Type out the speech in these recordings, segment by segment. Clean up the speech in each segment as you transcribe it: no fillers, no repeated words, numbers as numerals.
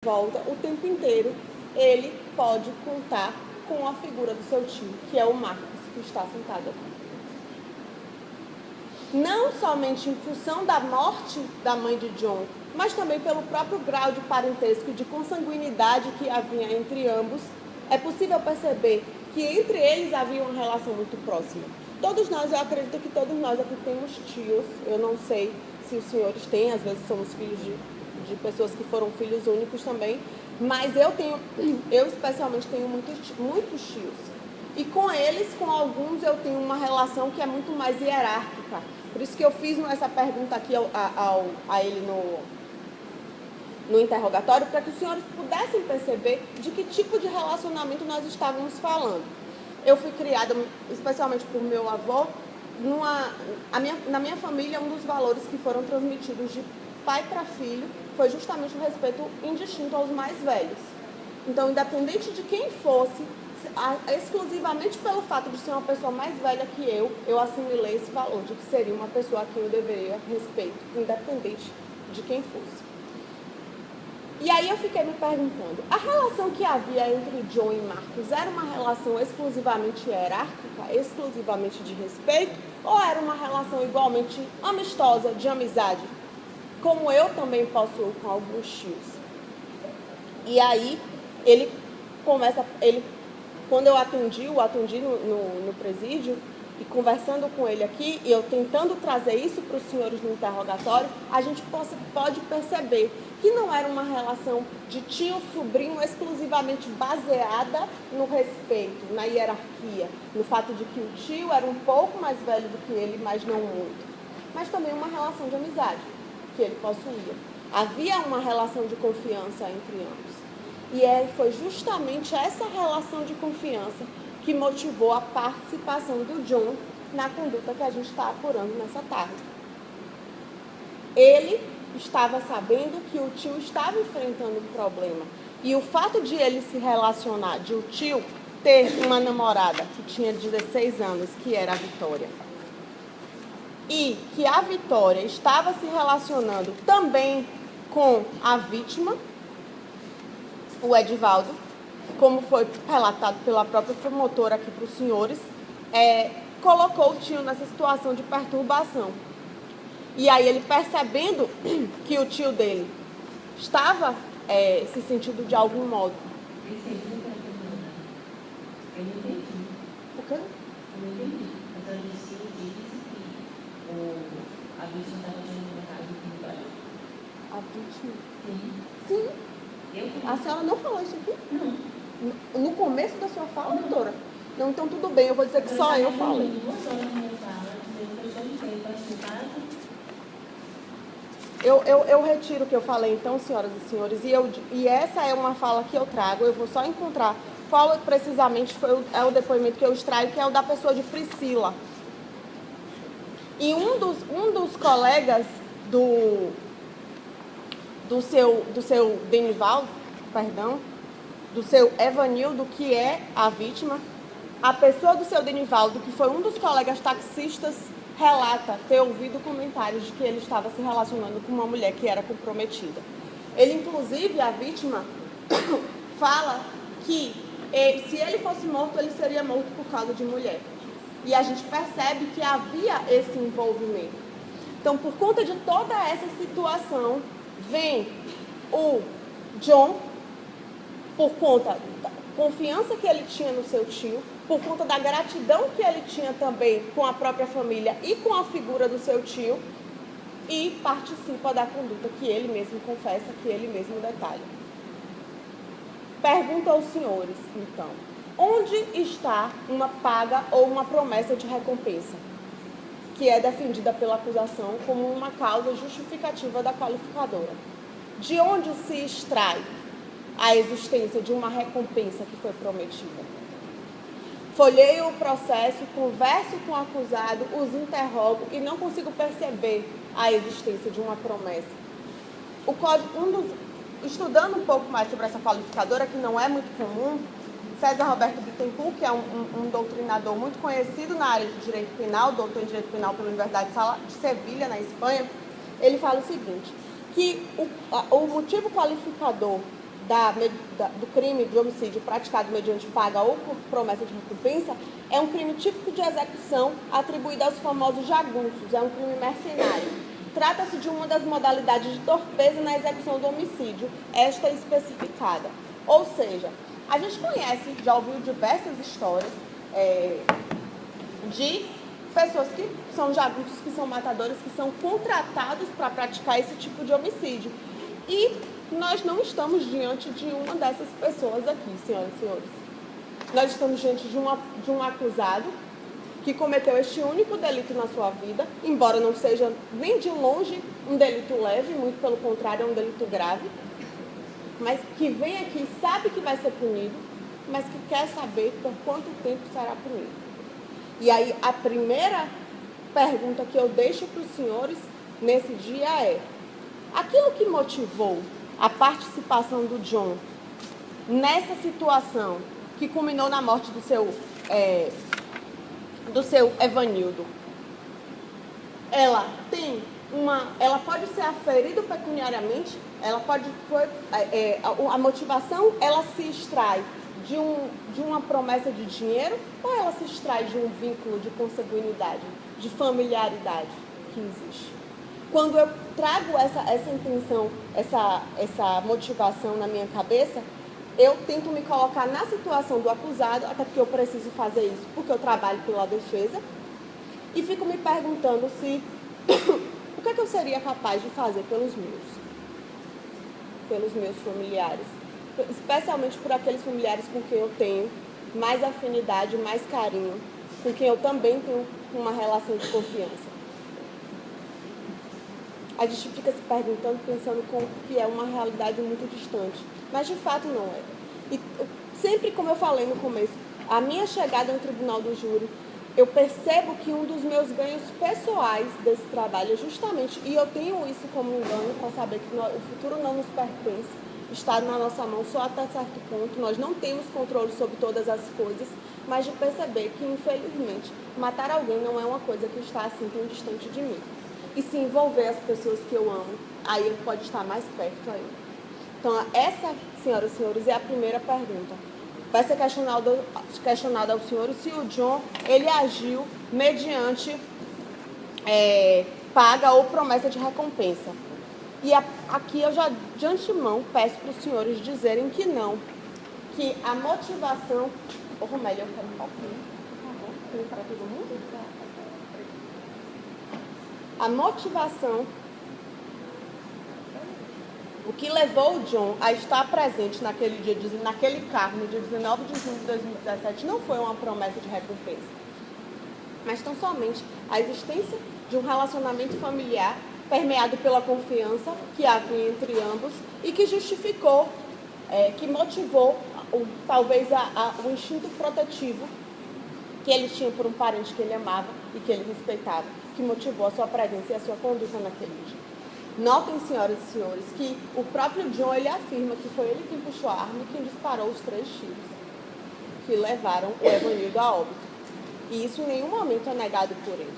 volta, o tempo inteiro, ele pode contar com a figura do seu tio, que é o Marcos, que está sentado aqui. Não somente em função da morte da mãe de John, mas também pelo próprio grau de parentesco e de consanguinidade que havia entre ambos, é possível perceber que entre eles havia uma relação muito próxima. Todos nós, eu acredito que todos nós aqui temos tios, eu não sei se os senhores têm, às vezes somos filhos de pessoas que foram filhos únicos também, mas eu especialmente tenho muitos tios. E com eles, com alguns, eu tenho uma relação que é muito mais hierárquica. Por isso que eu fiz essa pergunta aqui a ele no interrogatório, para que os senhores pudessem perceber de que tipo de relacionamento nós estávamos falando. Eu fui criada, especialmente por meu avô, na minha família, um dos valores que foram transmitidos de pai para filho foi justamente o respeito indistinto aos mais velhos. Então, independente de quem fosse, exclusivamente pelo fato de ser uma pessoa mais velha que eu assimilei esse valor de que seria uma pessoa a quem eu deveria respeito, independente de quem fosse. E aí eu fiquei me perguntando, a relação que havia entre John e Marcos era uma relação exclusivamente hierárquica, exclusivamente de respeito, ou era uma relação igualmente amistosa, de amizade, como eu também possuo com alguns tios? E aí quando eu atendi no presídio, e conversando com ele aqui, e eu tentando trazer isso para os senhores no interrogatório, a gente pode perceber que não era uma relação de tio-sobrinho exclusivamente baseada no respeito, na hierarquia, no fato de que o tio era um pouco mais velho do que ele, mas não muito. Mas também uma relação de amizade que ele possuía. Havia uma relação de confiança entre ambos. E foi justamente essa relação de confiança que motivou a participação do John na conduta que a gente está apurando nessa tarde. Ele estava sabendo que o tio estava enfrentando um problema. E o fato de ele se relacionar, de o tio ter uma namorada que tinha 16 anos, que era a Vitória, e que a Vitória estava se relacionando também com a vítima, o Edivaldo, como foi relatado pela própria promotora aqui para os senhores, colocou o tio nessa situação de perturbação. E aí ele, percebendo que o tio dele estava se sentindo de algum modo... Eu não entendi. O quê? Eu não entendi. Mas a disse que a vítima estava dentro da casa do Vitória. A vítima? Sim. Sim. A senhora não falou isso aqui? Não. No começo da sua fala, doutora? Não, então tudo bem, eu vou dizer que só eu falei. Eu retiro o que eu falei, então, senhoras e senhores, e essa é uma fala que eu trago, eu vou só encontrar qual precisamente é o depoimento que eu extraio, que é o da pessoa de Priscila. E um dos colegas do seu Denivaldo, do seu Evanildo, que é a vítima, a pessoa do seu Denivaldo, que foi um dos colegas taxistas, relata ter ouvido comentários de que ele estava se relacionando com uma mulher que era comprometida. Ele, inclusive, a vítima, fala que se ele fosse morto, ele seria morto por causa de mulher. E a gente percebe que havia esse envolvimento. Então, por conta de toda essa situação, vem o John, por conta da confiança que ele tinha no seu tio, por conta da gratidão que ele tinha também com a própria família e com a figura do seu tio, e participa da conduta que ele mesmo confessa, que ele mesmo detalha. Pergunto aos senhores, então, onde está uma paga ou uma promessa de recompensa, que é defendida pela acusação como uma causa justificativa da qualificadora? De onde se extrai a existência de uma recompensa que foi prometida? Folheio o processo, converso com o acusado, os interrogo e não consigo perceber a existência de uma promessa. Estudando um pouco mais sobre essa qualificadora, que não é muito comum, César Roberto Bittencourt, que é um doutrinador muito conhecido na área de direito penal, doutor em direito penal pela Universidade de Sevilha, na Espanha, ele fala o seguinte, que o motivo qualificador do crime de homicídio praticado mediante paga ou por promessa de recompensa é um crime típico de execução atribuído aos famosos jagunços, é um crime mercenário. Trata-se de uma das modalidades de torpeza na execução do homicídio, esta especificada. Ou seja, a gente conhece, já ouviu diversas histórias de pessoas que são jagunços, que são matadores, que são contratados para praticar esse tipo de homicídio. E nós não estamos diante de uma dessas pessoas aqui, senhoras e senhores. Nós estamos diante de um acusado que cometeu este único delito na sua vida, embora não seja nem de longe um delito leve, muito pelo contrário, é um delito grave, mas que vem aqui, sabe que vai ser punido, mas que quer saber por quanto tempo será punido. E aí, a primeira pergunta que eu deixo para os senhores nesse dia é: aquilo que motivou a participação do John nessa situação que culminou na morte do seu Evanildo, ela pode ser aferida pecuniariamente, a motivação ela se extrai de uma promessa de dinheiro ou ela se extrai de um vínculo de consanguinidade, de familiaridade que existe? Quando eu trago essa intenção, essa motivação na minha cabeça, eu tento me colocar na situação do acusado, até porque eu preciso fazer isso porque eu trabalho pela defesa, e fico me perguntando se o que é que eu seria capaz de fazer pelos meus familiares, especialmente por aqueles familiares com quem eu tenho mais afinidade, mais carinho, com quem eu também tenho uma relação de confiança. A gente fica se perguntando, pensando que é uma realidade muito distante, mas de fato não é. E sempre, como eu falei no começo, a minha chegada no tribunal do júri, eu percebo que um dos meus ganhos pessoais desse trabalho é justamente, e eu tenho isso como um ganho para saber que o futuro não nos pertence, está na nossa mão só até certo ponto, nós não temos controle sobre todas as coisas, mas de perceber que, infelizmente, matar alguém não é uma coisa que está assim tão distante de mim. E se envolver as pessoas que eu amo, aí ele pode estar mais perto ainda. Então, essa, senhoras e senhores, é a primeira pergunta. Vai ser questionado ao senhor se o John, ele agiu mediante paga ou promessa de recompensa. E aqui eu já, de antemão, peço para os senhores dizerem que não. Que a motivação... Ô, Romélia, eu quero um pouquinho, por favor. Tem para todo mundo? A motivação, o que levou o John a estar presente naquele carro, no dia 19 de junho de 2017, não foi uma promessa de recompensa, mas tão somente a existência de um relacionamento familiar permeado pela confiança que havia entre ambos e que justificou, que motivou talvez o instinto protetivo que ele tinha por um parente que ele amava e que ele respeitava, que motivou a sua presença e a sua conduta naquele dia. Notem, senhoras e senhores, que o próprio John, ele afirma que foi ele quem puxou a arma e quem disparou os 3 tiros que levaram o Evanildo a óbito. E isso em nenhum momento é negado por ele.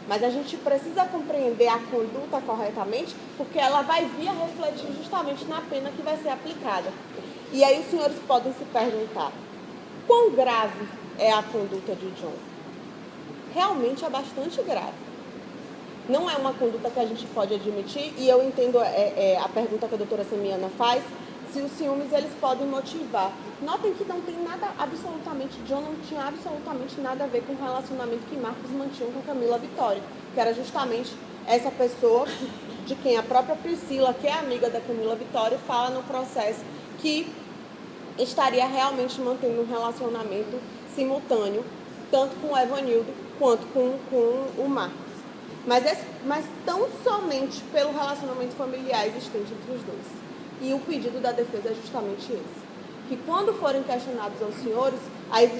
Mas a gente precisa compreender a conduta corretamente, porque ela vai vir a refletir justamente na pena que vai ser aplicada. E aí os senhores podem se perguntar, quão grave é a conduta de John? Realmente é bastante grave. Não é uma conduta que a gente pode admitir, e eu entendo a pergunta que a doutora Semiana faz, se os ciúmes eles podem motivar. Notem que não tem nada, absolutamente, John não tinha absolutamente nada a ver com o relacionamento que Marcos mantinha com Camila Vitória, que era justamente essa pessoa de quem a própria Priscila, que é amiga da Camila Vitória, fala no processo que estaria realmente mantendo um relacionamento simultâneo, tanto com o Evanildo quanto com o Marcos. Mas tão somente pelo relacionamento familiar existente entre os dois. E o pedido da defesa é justamente esse. Que quando forem questionados aos senhores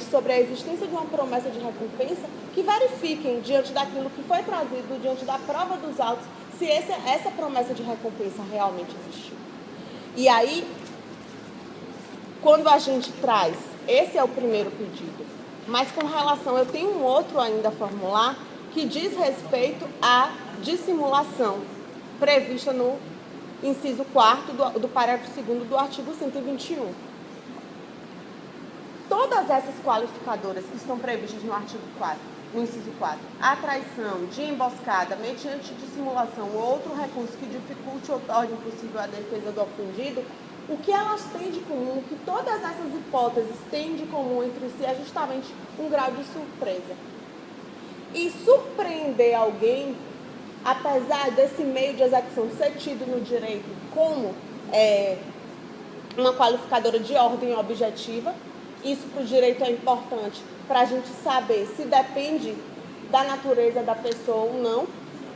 sobre a existência de uma promessa de recompensa, que verifiquem diante daquilo que foi trazido, diante da prova dos autos, se essa promessa de recompensa realmente existiu. E aí, quando a gente traz, esse é o primeiro pedido. Mas com relação, eu tenho um outro ainda a formular, que diz respeito à dissimulação prevista no inciso 4º do parágrafo 2º do artigo 121. Todas essas qualificadoras que estão previstas no artigo 4, no inciso 4, a traição de emboscada mediante dissimulação ou outro recurso que dificulte ou torne impossível a defesa do ofendido, o que elas têm de comum, o que todas essas hipóteses têm de comum entre si é justamente um grau de surpresa. E surpreender alguém, apesar desse meio de execução ser tido no direito como uma qualificadora de ordem objetiva, isso para o direito é importante para a gente saber se depende da natureza da pessoa ou não.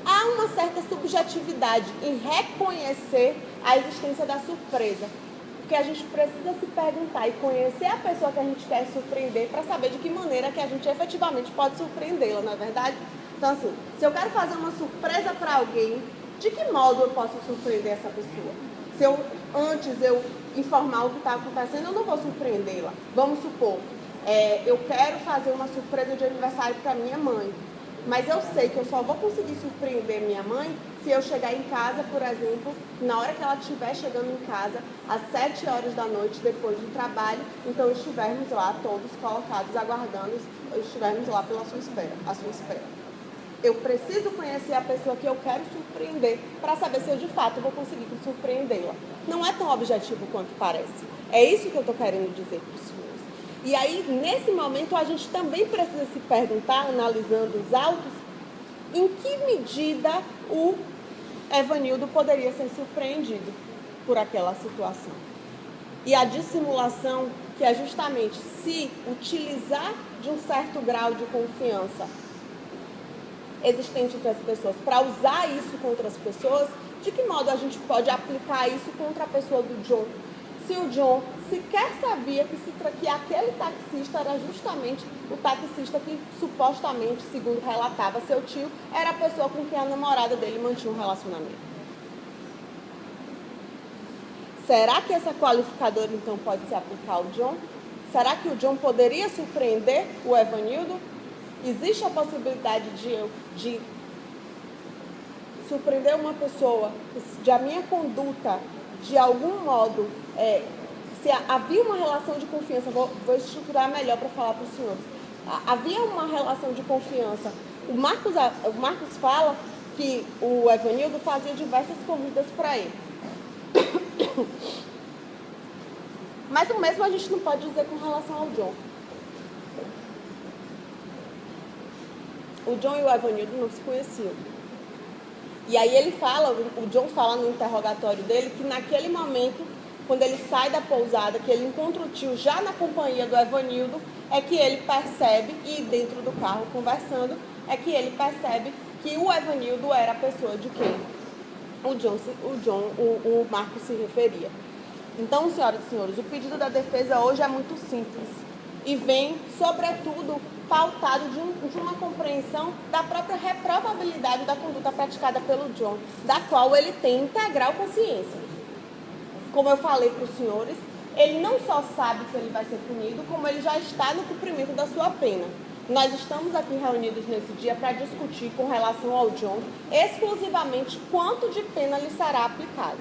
Há uma certa subjetividade em reconhecer a existência da surpresa, porque a gente precisa se perguntar e conhecer a pessoa que a gente quer surpreender para saber de que maneira que a gente efetivamente pode surpreendê-la, não é verdade? Então, assim, se eu quero fazer uma surpresa para alguém, de que modo eu posso surpreender essa pessoa? Se antes eu informar o que está acontecendo, eu não vou surpreendê-la. Vamos supor, eu quero fazer uma surpresa de aniversário para minha mãe, mas eu sei que eu só vou conseguir surpreender minha mãe se eu chegar em casa, por exemplo, na hora que ela estiver chegando em casa, às 7 horas da noite, depois do trabalho, então estivermos lá todos colocados, aguardando, estivermos lá pela sua espera, à sua espera. Eu preciso conhecer a pessoa que eu quero surpreender para saber se eu de fato vou conseguir surpreendê-la. Não é tão objetivo quanto parece. É isso que eu estou querendo dizer para os senhores. E aí, nesse momento, a gente também precisa se perguntar, analisando os autos, em que medida o Evanildo poderia ser surpreendido por aquela situação. E a dissimulação, que é justamente se utilizar de um certo grau de confiança existente entre as pessoas, para usar isso contra as pessoas, de que modo a gente pode aplicar isso contra a pessoa do John? Se o John sequer sabia que aquele taxista era justamente o taxista que supostamente, segundo relatava seu tio, era a pessoa com quem a namorada dele mantinha um relacionamento. Será que essa qualificadora então pode se aplicar ao John? Será que o John poderia surpreender o Evanildo? Existe a possibilidade de surpreender uma pessoa, de a minha conduta, de algum modo, se havia uma relação de confiança, vou estruturar melhor para falar para os senhores. Havia uma relação de confiança. O Marcos fala que o Evanildo fazia diversas corridas para ele. Mas o mesmo a gente não pode dizer com relação ao John. O John e o Evanildo não se conheciam. E aí o John fala no interrogatório dele que naquele momento, quando ele sai da pousada, que ele encontra o tio já na companhia do Evanildo, é que ele percebe, e dentro do carro conversando, é que ele percebe que o Evanildo era a pessoa de quem o Marcos se referia. Então, senhoras e senhores, o pedido da defesa hoje é muito simples e vem, sobretudo, pautado de uma compreensão da própria reprovabilidade da conduta praticada pelo John, da qual ele tem integral consciência. Como eu falei para os senhores, ele não só sabe que ele vai ser punido, como ele já está no cumprimento da sua pena. Nós estamos aqui reunidos nesse dia para discutir com relação ao John exclusivamente quanto de pena lhe será aplicado.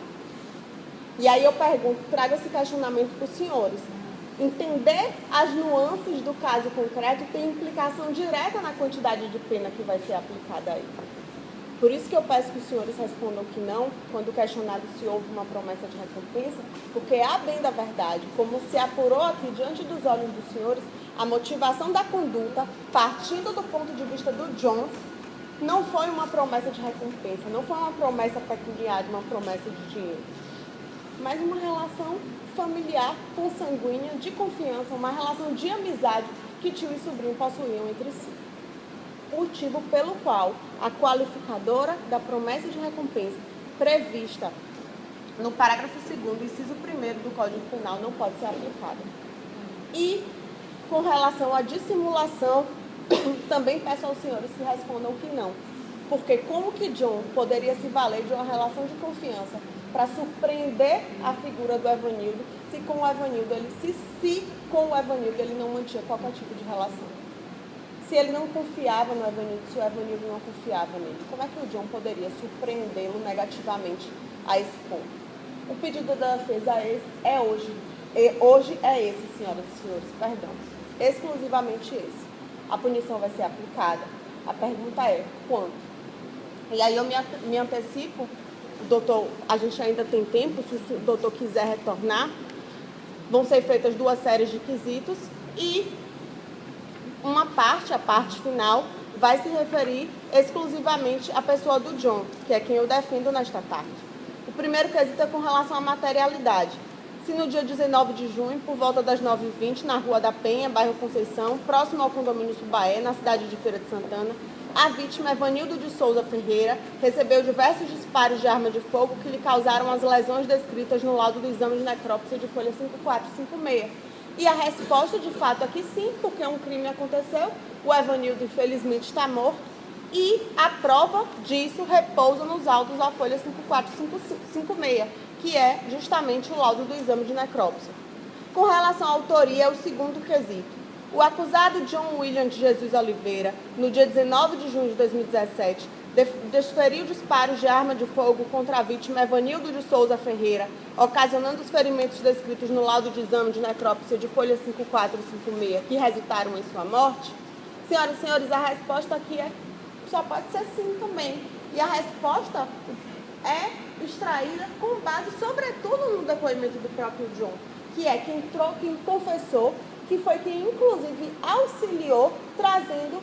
E aí eu pergunto, trago esse questionamento para os senhores. Entender as nuances do caso concreto tem implicação direta na quantidade de pena que vai ser aplicada aí. Por isso que eu peço que os senhores respondam que não, quando questionado se houve uma promessa de recompensa, porque a bem da verdade, como se apurou aqui diante dos olhos dos senhores, a motivação da conduta, partindo do ponto de vista do John, não foi uma promessa de recompensa, não foi uma promessa pecuniária, uma promessa de dinheiro, mas uma relação familiar, consanguínea, de confiança, uma relação de amizade que tio e sobrinho possuíam entre si. Motivo pelo qual a qualificadora da promessa de recompensa prevista no parágrafo 2º, inciso 1º do Código Penal não pode ser aplicada. E, com relação à dissimulação, também peço aos senhores que respondam que não. Porque como que John poderia se valer de uma relação de confiança para surpreender a figura do Evanildo, se com o Evanildo ele não mantinha qualquer tipo de relação? Se ele não confiava no Evanildo, se o Evanildo não confiava nele, como é que o John poderia surpreendê-lo negativamente a expor. O pedido da defesa é hoje. Hoje é esse, senhoras e senhores, perdão. Exclusivamente esse. A punição vai ser aplicada. A pergunta é, quanto? E aí eu me antecipo, doutor, a gente ainda tem tempo, se o doutor quiser retornar, vão ser feitas 2 séries de quesitos e uma parte, a parte final, vai se referir exclusivamente à pessoa do John, que é quem eu defendo nesta tarde. O primeiro quesito é com relação à materialidade. Se no dia 19 de junho, por volta das 9h20, na Rua da Penha, bairro Conceição, próximo ao condomínio Subaé, na cidade de Feira de Santana, a vítima, Evanildo de Souza Ferreira, recebeu diversos disparos de arma de fogo que lhe causaram as lesões descritas no laudo do exame de necrópsia de folha 5456. E a resposta, de fato, é que sim, porque um crime aconteceu, o Evanildo, infelizmente, está morto, e a prova disso repousa nos autos da folha 5456, que é justamente o laudo do exame de necrópsia. Com relação à autoria, é o segundo quesito. O acusado John William de Jesus Oliveira, no dia 19 de junho de 2017, desferiu disparos de arma de fogo contra a vítima Evanildo de Souza Ferreira, ocasionando os ferimentos descritos no laudo de exame de necrópsia de folha 5456, que resultaram em sua morte. Senhoras e senhores, a resposta aqui só pode ser sim também. E a resposta é extraída com base, sobretudo, no depoimento do próprio John, que é quem confessou, que foi quem, inclusive, auxiliou, trazendo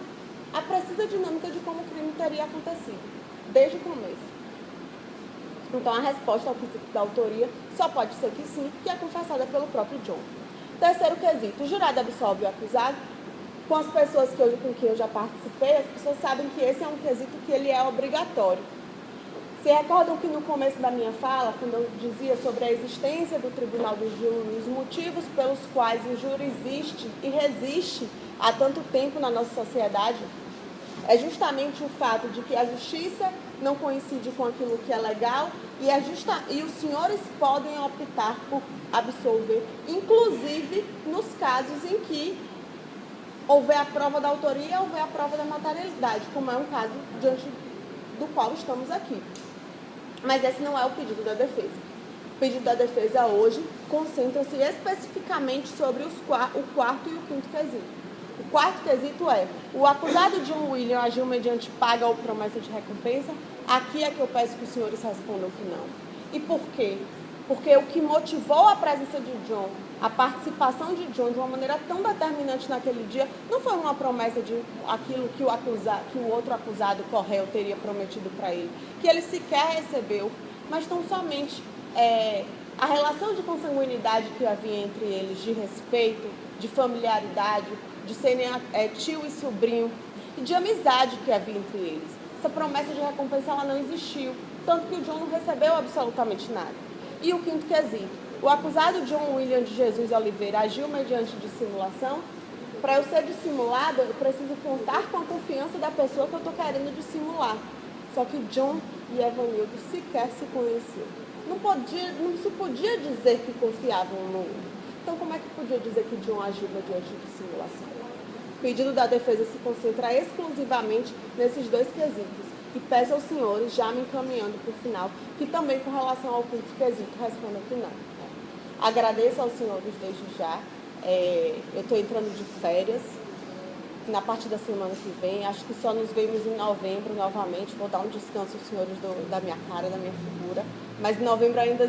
a precisa dinâmica de como o crime teria acontecido, desde o começo. Então, a resposta ao quesito da autoria só pode ser que sim, que é confessada pelo próprio John. Terceiro quesito, o jurado absolve o acusado. Com as pessoas com quem eu já participei, as pessoas sabem que esse é um quesito que ele é obrigatório. Se recordam que no começo da minha fala, quando eu dizia sobre a existência do Tribunal do Júri, os motivos pelos quais o júri existe e resiste há tanto tempo na nossa sociedade, é justamente o fato de que a justiça não coincide com aquilo que é legal e os senhores podem optar por absolver, inclusive nos casos em que houver a prova da autoria, houver a prova da materialidade, como é um caso diante do qual estamos aqui. Mas esse não é o pedido da defesa. O pedido da defesa hoje concentra-se especificamente sobre o quarto e o quinto quesito. O quarto quesito é: o acusado John William agiu mediante paga ou promessa de recompensa? Aqui é que eu peço que os senhores respondam que não. E por quê? Porque o que motivou a presença de John, a participação de John de uma maneira tão determinante naquele dia, não foi uma promessa de aquilo que o outro acusado corréu teria prometido para ele, que ele sequer recebeu, mas tão somente a relação de consanguinidade que havia entre eles, de respeito, de familiaridade, de serem tio e sobrinho, e de amizade que havia entre eles. Essa promessa de recompensa ela não existiu, tanto que o John não recebeu absolutamente nada. E o quinto quesito: o acusado John William de Jesus Oliveira agiu mediante dissimulação? Para eu ser dissimulado, eu preciso contar com a confiança da pessoa que eu estou querendo dissimular. Só que John e Evanildo sequer se conheciam. Não se podia dizer que confiavam um no outro. Então, como é que podia dizer que John agiu mediante dissimulação? O pedido da defesa se concentra exclusivamente nesses dois quesitos. E peço aos senhores, já me encaminhando para o final, que também com relação ao quinto quesito respondam que não. Agradeço aos senhores desde já. Eu estou entrando de férias na parte da semana que vem. Acho que só nos vemos em novembro novamente. Vou dar um descanso aos senhores da minha cara, da minha figura. Mas em novembro ainda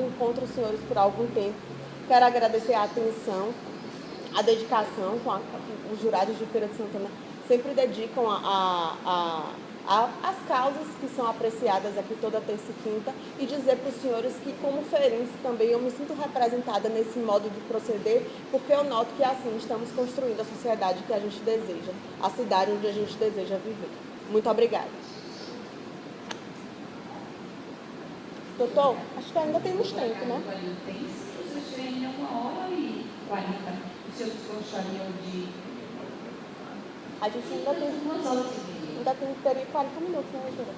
encontro os senhores por algum tempo. Quero agradecer a atenção, a dedicação. Os jurados de Feira de Santana sempre dedicam as causas que são apreciadas aqui toda terça e quinta, e dizer para os senhores que, como feirense também, eu me sinto representada nesse modo de proceder, porque eu noto que assim estamos construindo a sociedade que a gente deseja, a cidade onde a gente deseja viver. Muito obrigada. Doutor, acho que ainda temos tempo, né? Tem sim, vocês têm 1h40. Os senhores gostariam de... A gente ainda tem 2 horas e meia. Ainda teria 40 minutos, né, doutora?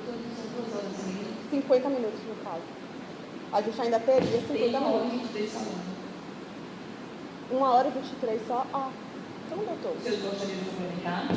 São 2 horas e meia. 50 minutos, no caso. A gente ainda teria 50 minutos. 1h23 só? Ah, então, doutor. Vocês gostariam de complementar?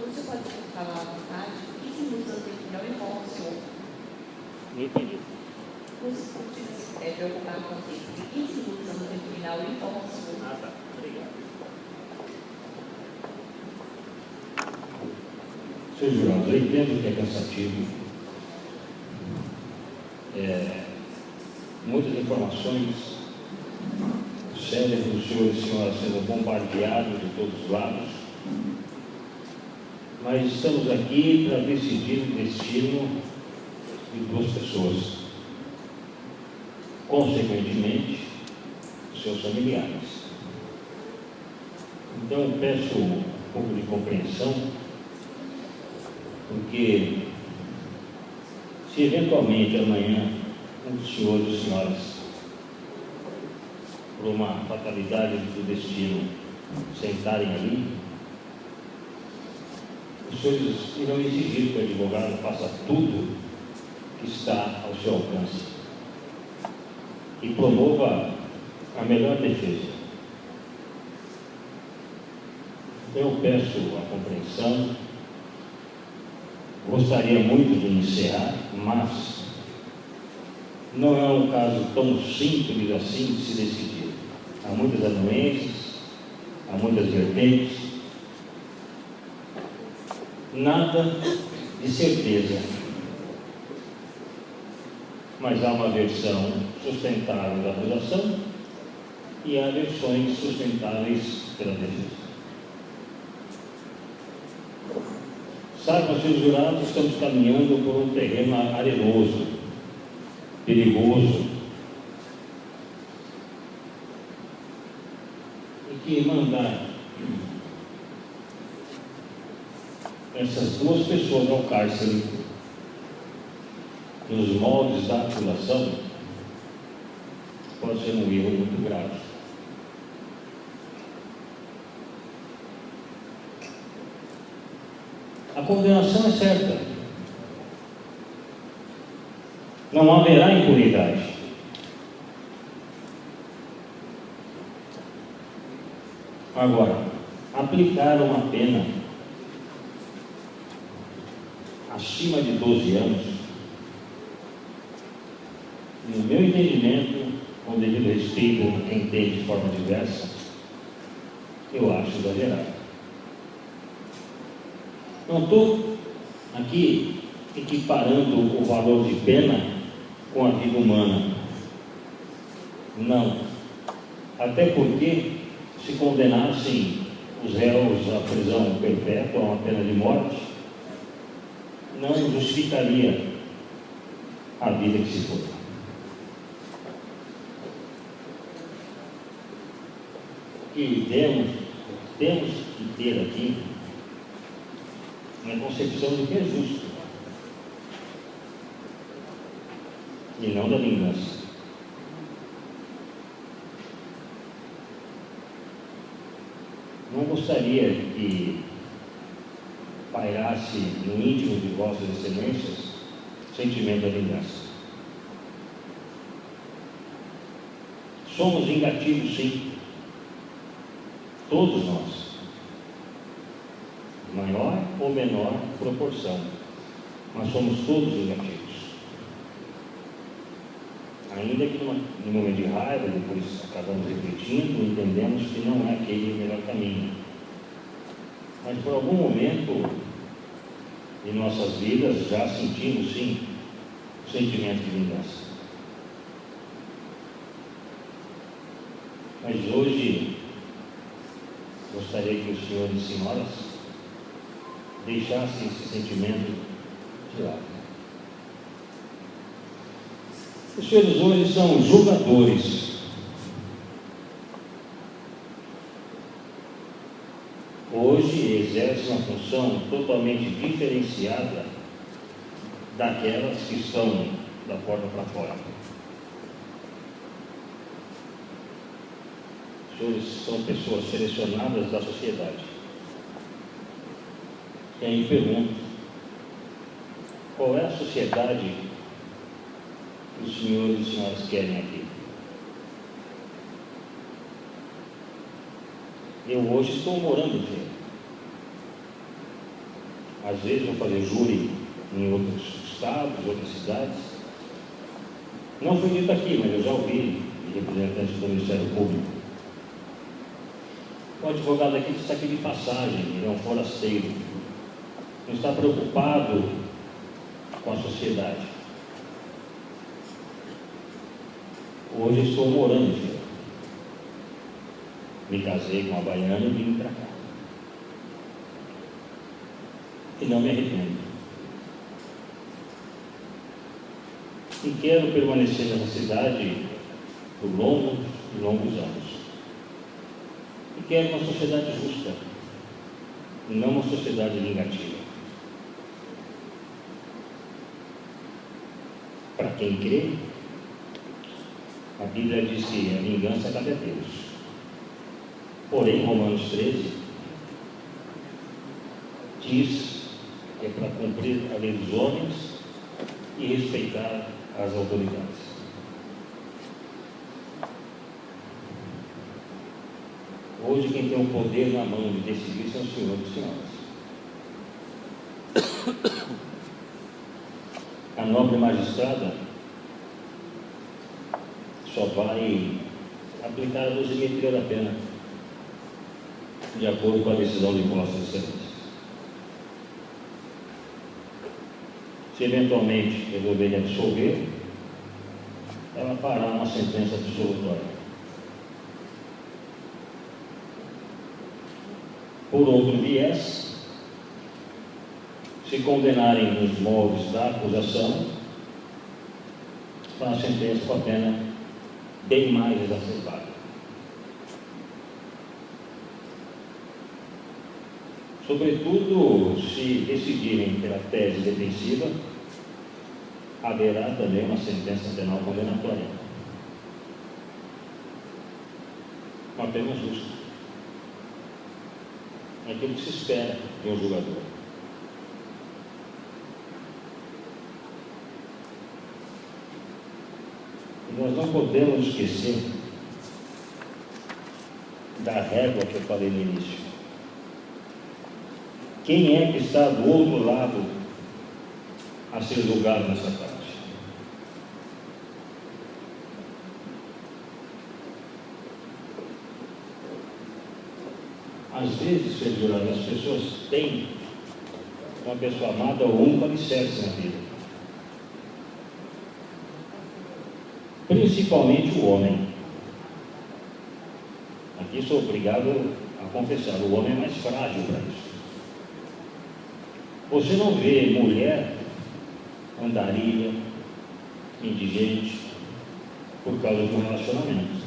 O senhor pode falar à vontade? 15 minutos antes do final, eu informo o senhor. Não entendi. Não precisa se preocupar com o tempo. De 15 minutos antes do final, eu informo o senhor. Ah, tá. Obrigado. Senhor Geraldo, eu entendo que é cansativo. Muitas informações, o cérebro do senhor e senhora sendo bombardeado de todos os lados, mas estamos aqui para decidir o destino de duas pessoas, consequentemente, os seus familiares. Então, eu peço um pouco de compreensão, porque se eventualmente amanhã um dos senhores e senhoras, por uma fatalidade do destino, sentarem ali, os senhores irão exigir que o advogado faça tudo que está ao seu alcance e promova a melhor defesa. Então eu peço a compreensão. Gostaria muito de encerrar, mas não é um caso tão simples assim de se decidir. Há muitas anuências, há muitas vertentes, nada de certeza, mas há uma versão sustentável da acusação e há versões sustentáveis pela defesa. Saibam, senhores jurados, estamos caminhando por um terreno arenoso, perigoso, e que mandar essas duas pessoas ao cárcere nos moldes da acusação pode ser um erro muito grave. A condenação é certa. Não haverá impunidade. Agora, aplicar uma pena acima de 12 anos, no meu entendimento, com devido respeito a quem entende de forma diversa, eu acho exagerado. Não estou aqui equiparando o valor de pena com a vida humana. Não. Até porque, se condenassem os réus à prisão perpétua, a uma pena de morte, não justificaria a vida que se foi. Que temos que ter aqui uma concepção do que é justo e não da vingança. Não gostaria que pairasse no íntimo de vossas excelências o sentimento da vingança. Somos vingativos, sim, todos nós, maior ou menor proporção, mas somos todos vingativos. Ainda que no momento de raiva, depois acabamos refletindo, entendemos que não é aquele o melhor caminho. Mas por algum momento em nossas vidas já sentimos, sim, o sentimento de vingança. Mas hoje gostaria que os senhores e senhoras deixassem esse sentimento de lado. Os senhores hoje são julgadores. Hoje exercem uma função totalmente diferenciada daquelas que estão da porta para fora. Os senhores são pessoas selecionadas da sociedade. E aí pergunto, qual é a sociedade que os senhores e senhoras querem aqui? Eu hoje estou morando aqui. às vezes vou fazer júri em outros estados, outras cidades. Não foi dito aqui, mas eu já ouvi de representantes do Ministério Público. O advogado aqui está aqui de passagem, ele é um forasteiro, não está preocupado com a sociedade. Hoje estou morando em Feira. Me casei com uma baiana e vim para cá. E não me arrependo. E quero permanecer nessa cidade por longos anos. E quero uma sociedade justa, não uma sociedade vingativa. Para quem crê, a Bíblia diz que a vingança cabe a Deus. Porém, Romanos 13 diz que é para cumprir a lei dos homens e respeitar as autoridades. Hoje quem tem o poder na mão de decidir são os senhores e senhoras. A nobre magistrada só vai aplicar a dosimetria da pena de acordo com a decisão de Vossa Excelência. Se eventualmente resolver absolver, ela fará uma sentença absolutória. Por outro viés, se condenarem nos moldes da acusação, fará a sentença com a pena bem mais exacerbada. Sobretudo, se decidirem pela tese defensiva, haverá também uma sentença penal condenatória. Uma pena justa. É aquilo que se espera de um julgador. E nós não podemos esquecer da régua que eu falei no início. Quem é que está do outro lado a ser julgado nessa parte? Às vezes, ser jurado, as pessoas têm uma pessoa amada ou um alicerce na vida. Principalmente o homem. Aqui sou obrigado a confessar, o homem é mais frágil para isso. Você não vê mulher andarilha, indigente, por causa do relacionamento.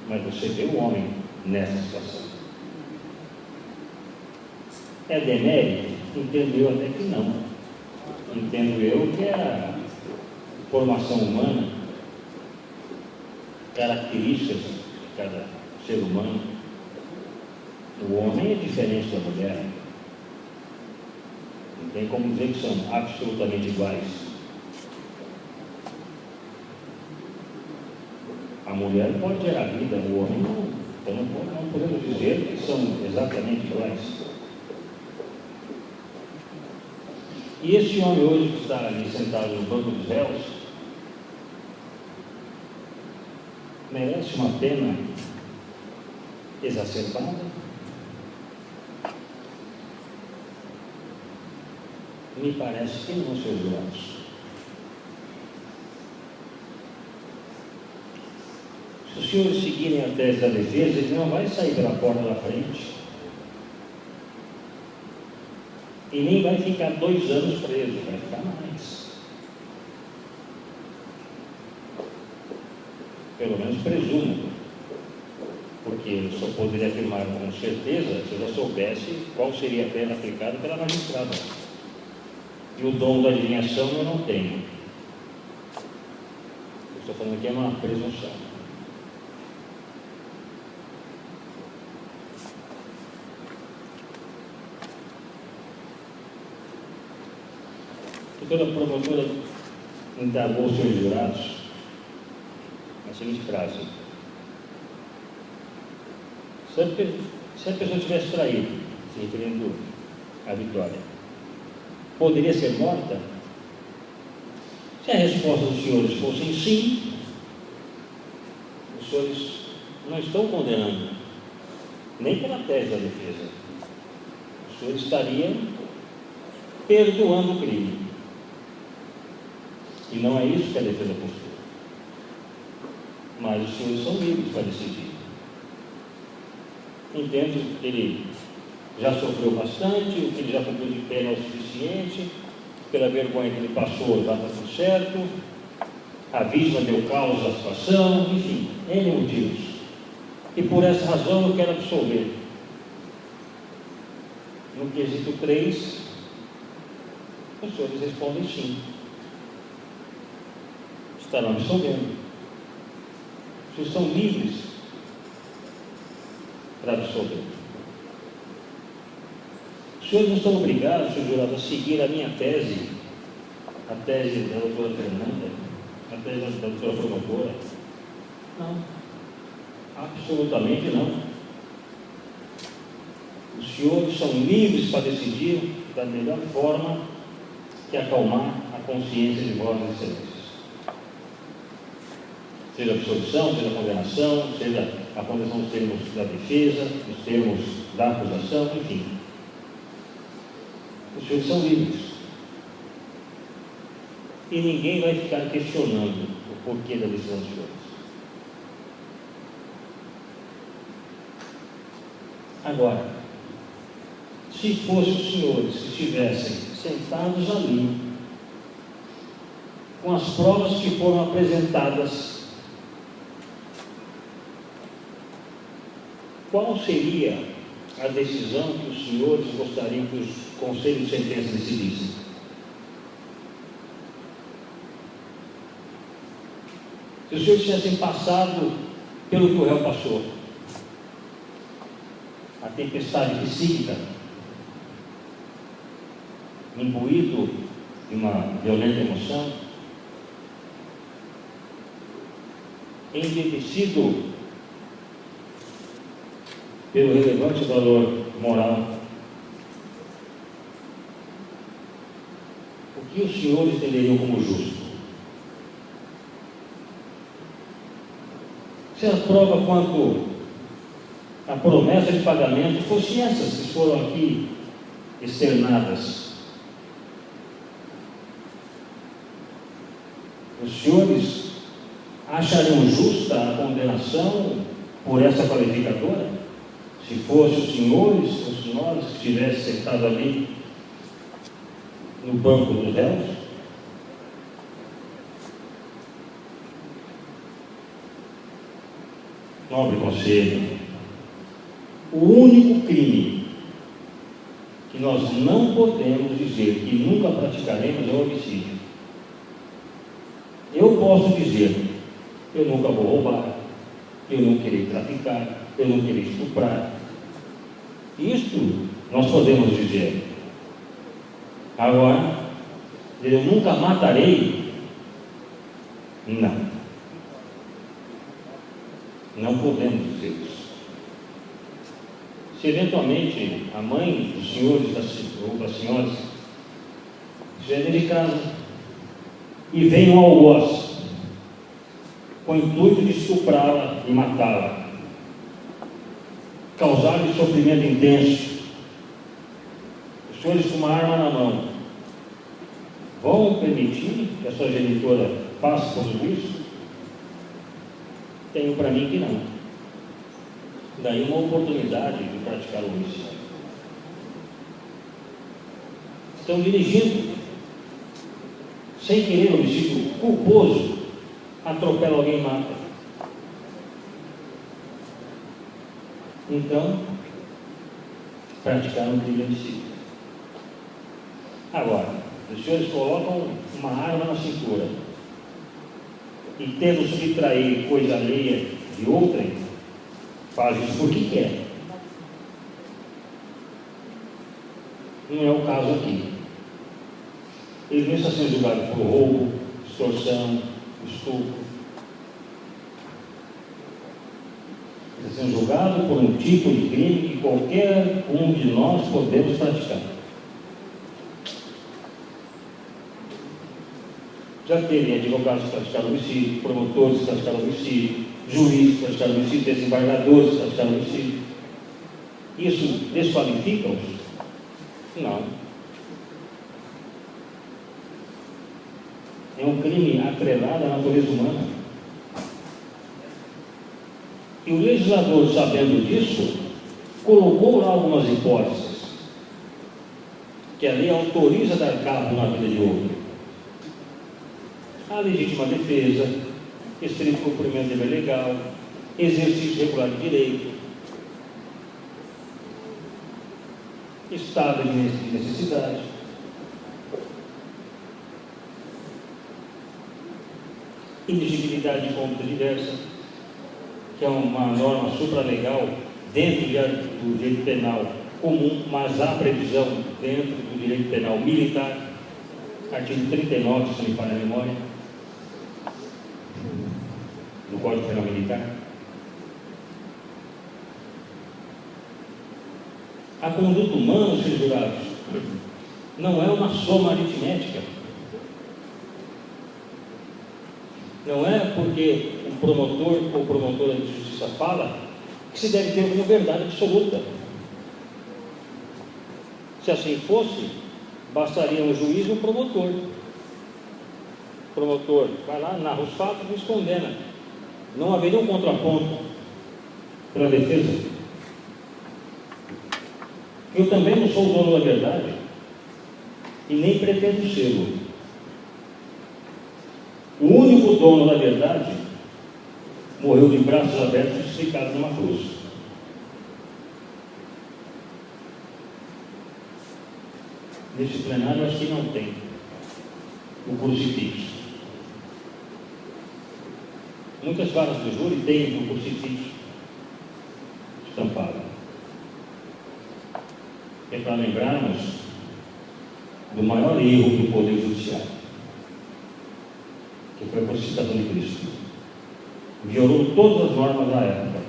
Mas você vê o homem nessa situação. É demérito? Entendo eu até que não. Entendo eu que é a formação humana, características de cada ser humano. O homem é diferente da mulher. Não tem como dizer que são absolutamente iguais. A mulher pode gerar vida, o homem não. Então não podemos dizer que são exatamente iguais. E esse homem hoje que está ali sentado no banco dos réus merece uma pena exacerbada? Me parece que não, seus jurados. Se os senhores seguirem a tese da defesa, ele não vai sair pela porta da frente e nem vai ficar 2 anos preso, vai ficar mais. Pelo menos presumo, porque eu só poderia afirmar com certeza se eu já soubesse qual seria a pena aplicada pela magistrada. E o dom da adivinhação eu não tenho. Eu estou falando aqui é uma presunção. Toda a promotora indagou os seus jurados a seguinte frase: se a pessoa tivesse traído, se referindo a Vitória? Poderia ser morta? Se a resposta dos senhores fosse sim, os senhores não estão condenando, nem pela tese da defesa. Os senhores estariam perdoando o crime. E não é isso que a defesa postula. Mas os senhores são livres para decidir. Entendo que ele já sofreu bastante, o que ele já cumpriu de pena é o suficiente, pela vergonha que ele passou já está tudo certo, a vítima deu causa à situação, enfim, N motivos. E por essa razão eu quero absolver. No quesito 3, os senhores respondem sim. Estarão absolvendo. Vocês estão livres para absolver. Os senhores não são obrigados, senhor jurado, a seguir a minha tese, a tese da doutora Fernanda, a tese da doutora promotora. Não. Absolutamente não. Os senhores são livres para decidir da melhor forma que acalmar a consciência de vossas excelências. Seja a absolvição, seja a condenação, seja a condenação dos termos da defesa, dos termos da acusação, enfim. Os senhores são livres. E ninguém vai ficar questionando o porquê da decisão dos senhores. Agora, se fossem os senhores que estivessem sentados ali, com as provas que foram apresentadas, qual seria a decisão que os senhores gostariam que os conselhos de sentença decidissem? Se os senhores tivessem passado pelo que o réu passou, a tempestade psíquica, imbuído de uma violenta emoção, embevecido pelo relevante valor moral, o que os senhores entenderiam como justo? Se a prova quanto a promessa de pagamento fosse essas que foram aqui externadas, os senhores achariam justa a condenação por essa qualificadora? Se fossem os senhores ou senhoras que estivessem sentados ali no banco dos réus? Nobre conselho, o único crime que nós não podemos dizer que nunca praticaremos é o homicídio. Eu posso dizer, eu nunca vou roubar, eu não querer traficar, eu não querer estuprar. Isto nós podemos dizer. Agora, eu nunca matarei? Não. Não podemos dizer isso. Se eventualmente a mãe dos senhores ou das senhoras estiver dentro de casa e vem um algoz com o intuito de estuprá-la e matá-la, causar-lhe sofrimento intenso, os senhores com uma arma na mão, vão permitir que a sua genitora passe por tudo isso? Tenho para mim que não. Daí uma oportunidade de praticar o homicídio. Estão dirigindo, sem querer, homicídio culposo, atropela alguém e mata. Então, praticaram um crime de homicídio. Agora, os senhores colocam uma arma na cintura e, tendo subtrair coisa alheia de outrem, faz isso porque quer. Não é o caso aqui. Eles não estão sendo julgados por roubo, extorsão, estupro. Eles estão sendo julgados por um tipo de crime que qualquer um de nós podemos praticar. já teve advogados que praticaram homicídio, promotores que praticaram homicídio, juízes que praticaram homicídio, desembargadores que praticaram homicídio. Isso desqualifica-os? Não. É um crime atrelado à natureza humana. E o legislador, sabendo disso, colocou lá algumas hipóteses que a lei autoriza dar cabo na vida de outro. A legítima defesa, estrito cumprimento do dever legal, exercício regular de direito, estado de necessidade. Inexigibilidade de conduta diversa, que é uma norma supralegal dentro do direito penal comum, mas há previsão dentro do direito penal militar, artigo 39, se não me falha a memória, do Código Penal Militar. A conduta humana, senhores jurados, não é uma soma aritmética. Não é porque o promotor ou promotora de justiça fala que se deve ter como verdade absoluta. Se assim fosse, bastaria um juiz e um promotor. O promotor vai lá, narra os fatos e os condena. Não haveria um contraponto para a defesa. Eu também não sou o dono da verdade e nem pretendo ser. O único dono da verdade morreu de braços abertos e crucificado numa cruz. Nesse plenário, acho que não tem o crucifixo. Muitas varas do júri têm o crucifixo estampado. É para lembrarmos do maior erro do Poder Judiciário, que foi a crucificação de Cristo. Violou todas as normas da época.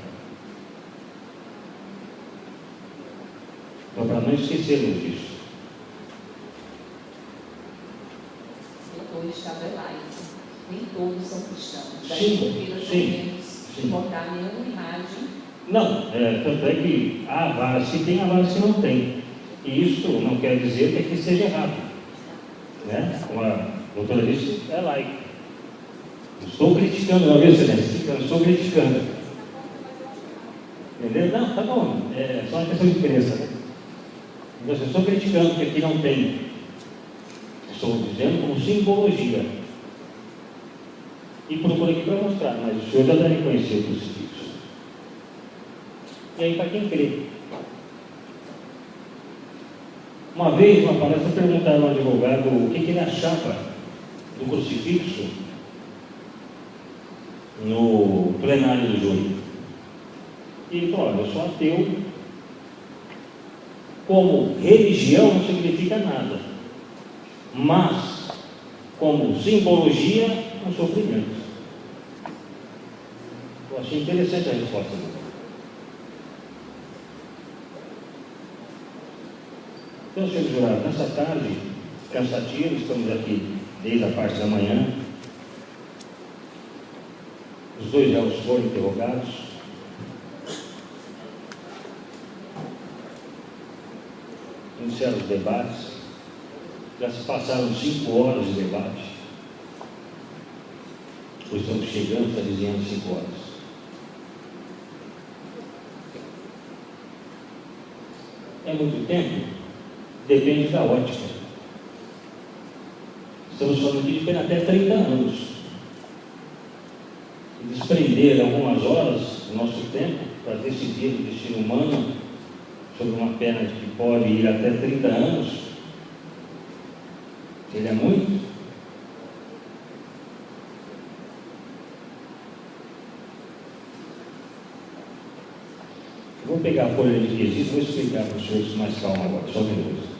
Então, para não esquecermos disso. O Estado é laico. Nem todos são cristãos. Sim, sim. Botar nenhuma imagem. Não, tanto é que há varas que tem, há varas que não tem. E isso não quer dizer que seja errado. Né? Como a doutora disse, é laico. Não estou criticando, não, viu, Excelência? Não estou criticando. Entendeu? Não, tá bom. É só uma questão de crença. Né? Então, eu estou criticando porque aqui não tem. Estou dizendo como simbologia. E procuro aqui para mostrar, mas o senhor já deve conhecer o crucifixo. E aí, para quem crê? Uma vez, numa palestra, perguntaram ao advogado o que ele achava do crucifixo no plenário do júri. E ele falou: olha, eu sou ateu, como religião não significa nada, mas como simbologia, um sofrimento. Eu achei interessante a resposta dele. Então, senhor jurado, nessa tarde cansativa, estamos aqui desde a parte da manhã. Os dois réus foram interrogados. Iniciaram os debates. Já se passaram 5 horas de debate. Pois estamos chegando, está dizendo 5 horas. É muito tempo? Depende da ótica. Estamos falando aqui de pena até 30 anos. E desprender algumas horas do nosso tempo para decidir o destino humano sobre uma pena que pode ir até 30 anos, seria muito? Eu vou pegar a folha de quesito e vou explicar para os senhores com mais calma agora, só um minuto.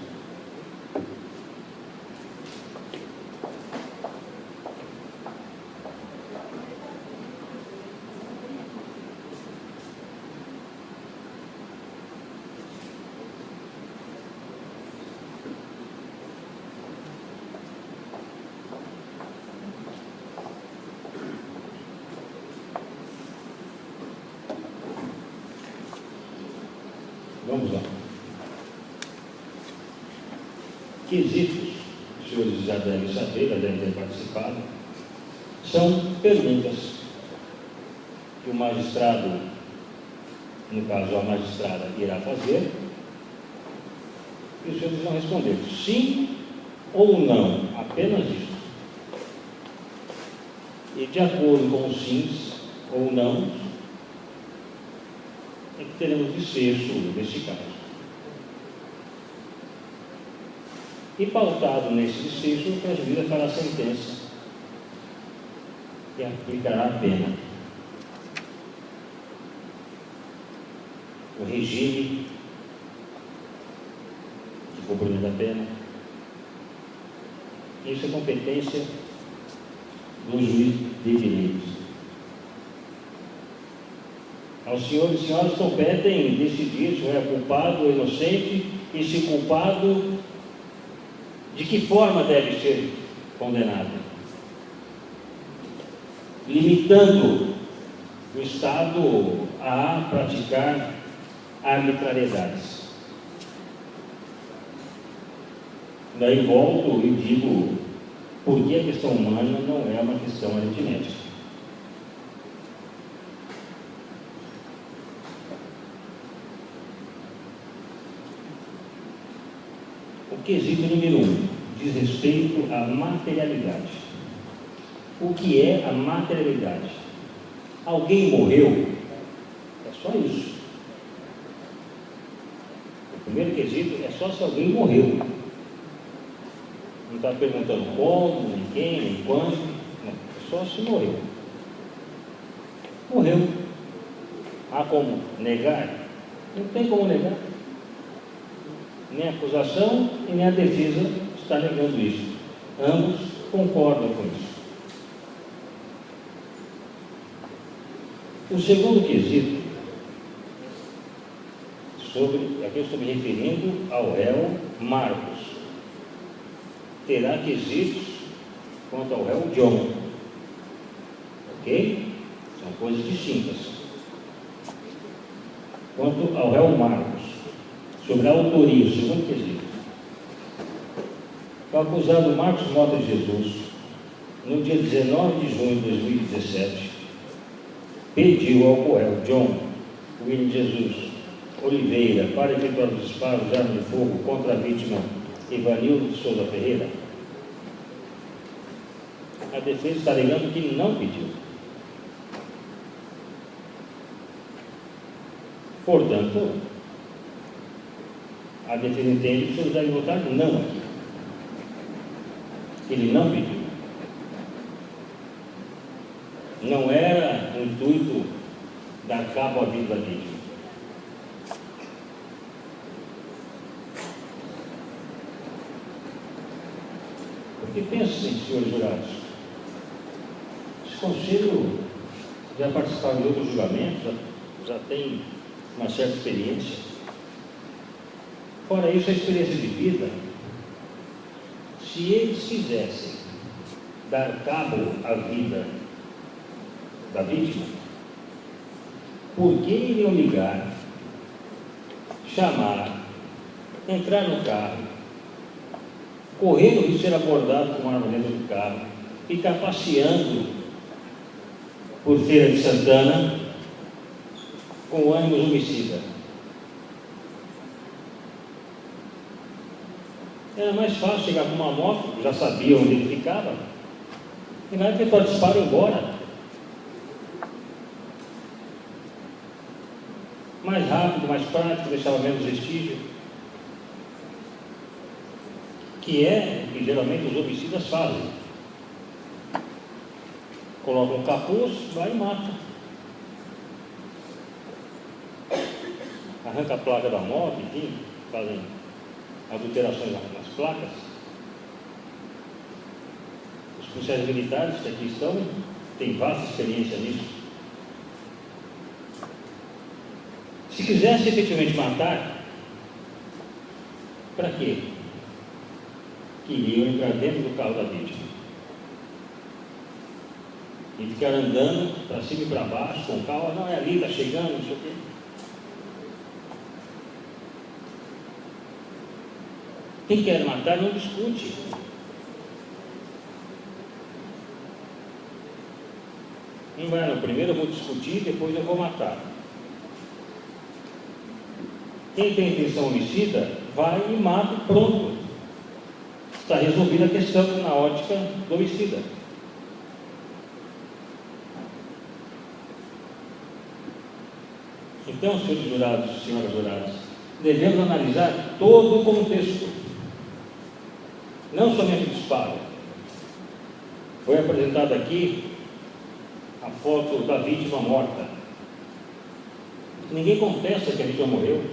Vamos lá. Quesitos, os senhores já devem saber, já devem ter participado, são perguntas que o magistrado, no caso a magistrada, irá fazer, e os senhores vão responder sim ou não, apenas isso. E de acordo com os sims ou não, é que teremos desfecho neste caso. E pautado nesse desfecho, o juiz fará a sentença e aplicará a pena. O regime de cumprimento da pena. Isso é competência do juiz de direitos. Aos senhores e senhoras competem decidir se é culpado ou inocente e se culpado, de que forma deve ser condenado, limitando o Estado a praticar arbitrariedades. Daí volto e digo por que a questão humana não é uma questão aritmética. O quesito número 1 diz respeito à materialidade. O que é a materialidade? Alguém morreu? É só isso. O primeiro quesito é só se alguém morreu. Não está perguntando como, nem quem, nem quando. Não, é só se morreu. Morreu. Há como negar? Não tem como negar. Nem a acusação e nem a defesa está negando isso. Ambos concordam com isso. O segundo quesito, aqui eu estou me referindo ao réu Marcos. Terá quesitos quanto ao réu John. Ok? São coisas distintas. Quanto ao réu Marcos, sobre a autoria, o segundo quesito. O acusado Marcos Mota de Jesus, no dia 19 de junho de 2017, pediu ao coel John William Jesus Oliveira para efetuar os disparos de arma de fogo contra a vítima Ivanildo de Souza Ferreira. A defesa está alegando que não pediu. Portanto, a defesa entende que o senhor deve votar não aqui. Ele não pediu. Não era o intuito dar cabo à vida da vítima. Porque pensem, senhores jurados, esse conselho já participou de outros julgamentos, já tem uma certa experiência. Fora isso, a experiência de vida, se eles quisessem dar cabo à vida da vítima, por que iriam ligar, chamar, entrar no carro, correr o risco de ser abordado com uma arma dentro do carro, ficar passeando por Feira de Santana com ânimos homicida? Era mais fácil chegar com uma moto, já sabia onde ele ficava, e na efetuar o disparo e ir embora. Mais rápido, mais prático, deixava menos vestígio. Que é o que geralmente os homicidas fazem. Colocam um capuz, vai e mata. Arranca a placa da moto, enfim, fazem adulterações nas placas. Os policiais militares que aqui estão têm vasta experiência nisso. Se quisesse efetivamente matar, para quê? Queriam entrar dentro do carro da vítima e ficar andando para cima e para baixo com o carro. Não, é ali, está chegando, não sei o quê. Quem quer matar não discute. Não vai, não. Primeiro eu vou discutir, depois eu vou matar. Quem tem intenção homicida, vai e mata e pronto. Está resolvida a questão na ótica do homicida. Então, senhores jurados, senhoras juradas, devemos analisar todo o contexto, não somente o disparo. Foi apresentada aqui a foto da vítima morta. Ninguém contesta que a vítima morreu.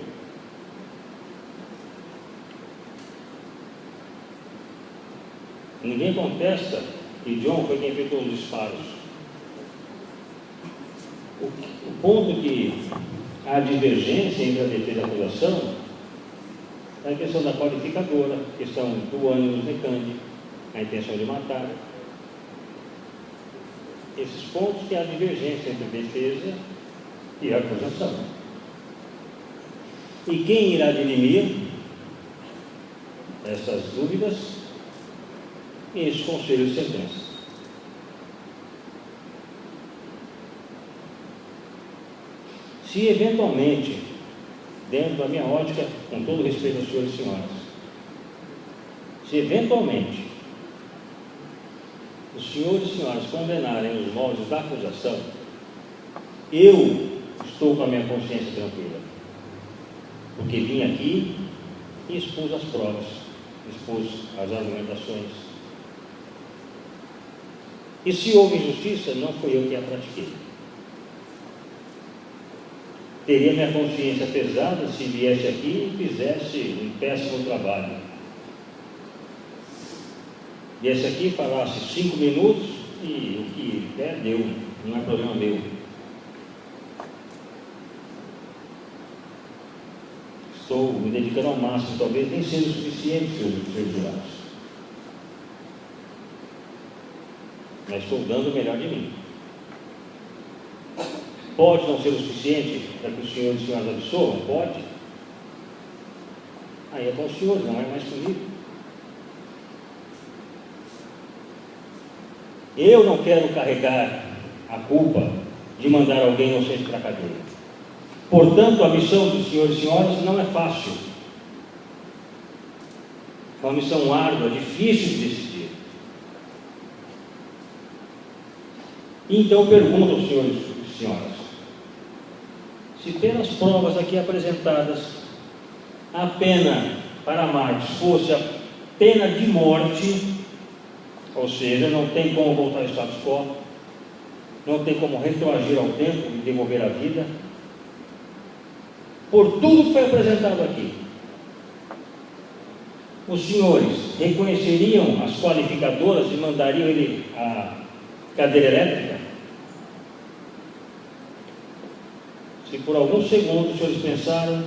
Ninguém contesta que John foi quem efetuou os disparos. O ponto que há divergência entre a defesa e a acusação é a questão da qualificadora, a questão do ânimo necande, a intenção de matar. Esses pontos que há divergência entre a defesa e a acusação. E quem irá dirimir essas dúvidas? Esse conselho de sentença. Se eventualmente, dentro da minha ótica, com todo respeito aos senhores e senhoras, se eventualmente os senhores e senhoras condenarem os moldes da acusação, eu estou com a minha consciência tranquila, porque vim aqui e expus as provas, expus as argumentações. E se houve injustiça, não fui eu que a pratiquei. Teria minha consciência pesada se viesse aqui e fizesse um péssimo trabalho. Viesse aqui e falasse 5 minutos e o que der, deu, não é problema meu. Estou me dedicando ao máximo, talvez nem seja o suficiente, senhores jurados. Mas estou dando o melhor de mim. Pode não ser o suficiente para que os senhores e senhoras absolvam? Pode. Aí é com os senhores, não é mais comigo. Eu não quero carregar a culpa de mandar alguém inocente para a cadeia. Portanto, a missão dos senhores e senhoras não é fácil. É uma missão árdua, difícil de decidir. Então, pergunto aos senhores e senhoras, se pelas provas aqui apresentadas, a pena para Marcos fosse a pena de morte, ou seja, não tem como voltar ao status quo, não tem como retroagir ao tempo e devolver a vida, por tudo que foi apresentado aqui, os senhores reconheceriam as qualificadoras e mandariam ele à cadeira elétrica? Se por alguns segundos os senhores pensaram,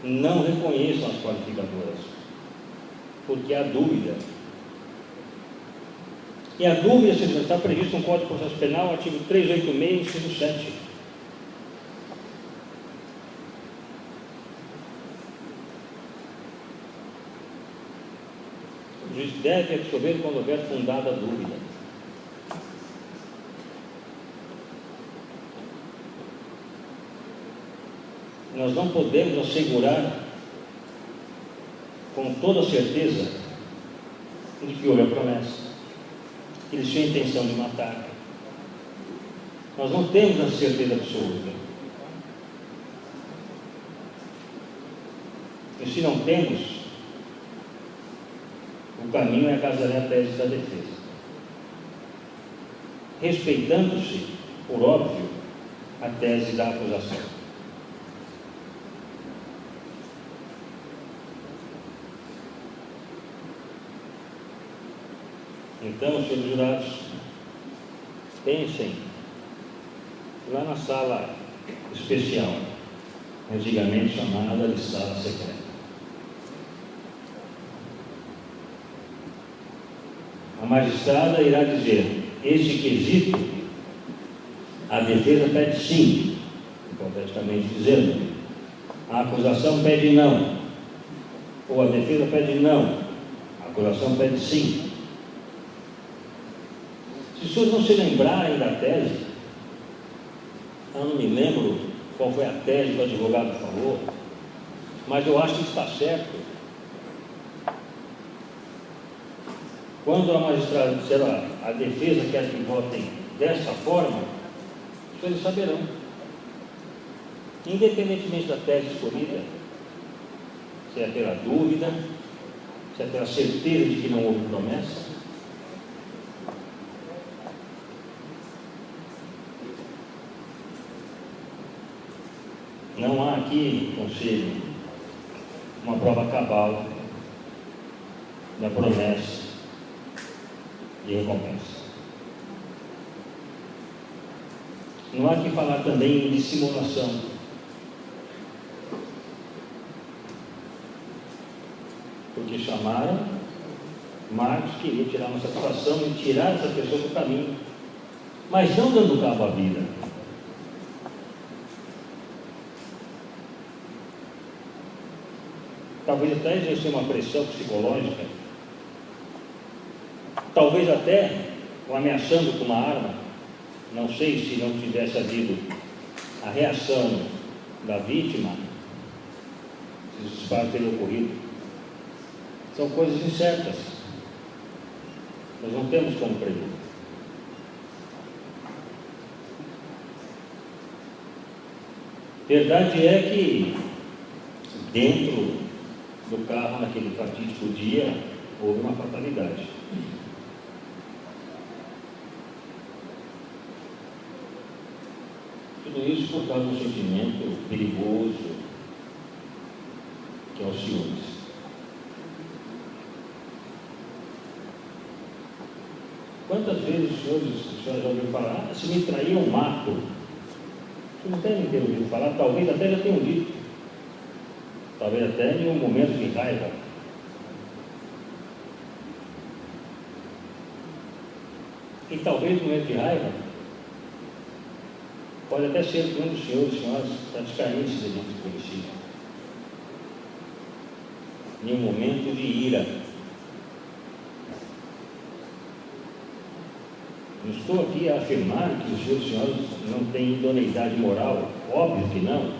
não reconheçam as qualificadoras, porque há dúvida. E a dúvida está prevista no Código de Processo Penal, artigo 386, inciso 7. O juiz deve absolver quando houver fundada a dúvida. Nós não podemos assegurar com toda certeza de que houve a promessa, que eles tinham a intenção de matar. Nós não temos a certeza absoluta. E se não temos, o caminho é acasarar a tese da defesa, respeitando-se, por óbvio, a tese da acusação. Então, senhores jurados, pensem lá na sala especial, antigamente chamada de sala secreta. A magistrada irá dizer: este quesito, a defesa pede sim, hipoteticamente dizendo, A acusação pede não, ou a defesa pede não, a acusação pede sim. Se os senhores não se lembrarem da tese, eu não me lembro qual foi a tese que o advogado falou, mas eu acho que está certo. Quando a magistrada disser, a defesa quer que votem desta forma, os senhores saberão. Independentemente da tese escolhida, se é pela dúvida, se é pela certeza de que não houve promessa, não há aqui, conselho, uma prova cabal da promessa de recompensa. Não há que falar também de simulação. Porque chamaram, Marcos queria tirar uma satisfação e tirar essa pessoa do caminho, mas não dando cabo à vida. Talvez até exercer uma pressão psicológica, talvez até o ameaçando com uma arma. Não sei se não tivesse havido a reação da vítima, se os disparos teriam ocorrido. São coisas incertas, nós não temos como prever. Verdade é que dentro do carro, naquele fatídico dia, houve uma fatalidade. Tudo isso por causa do sentimento perigoso que é o ciúmes. Quantas vezes os senhores já ouviram falar, se me trair eu mato? Vocês não devem ter ouvido falar, talvez até já tenham dito. Talvez até em um momento de raiva. E talvez no momento de raiva, pode até ser que um dos senhores e senhoras praticarem esse delito de homicídio. Em um momento de ira. Não estou aqui a afirmar que os senhores e senhoras não têm idoneidade moral. Óbvio que não.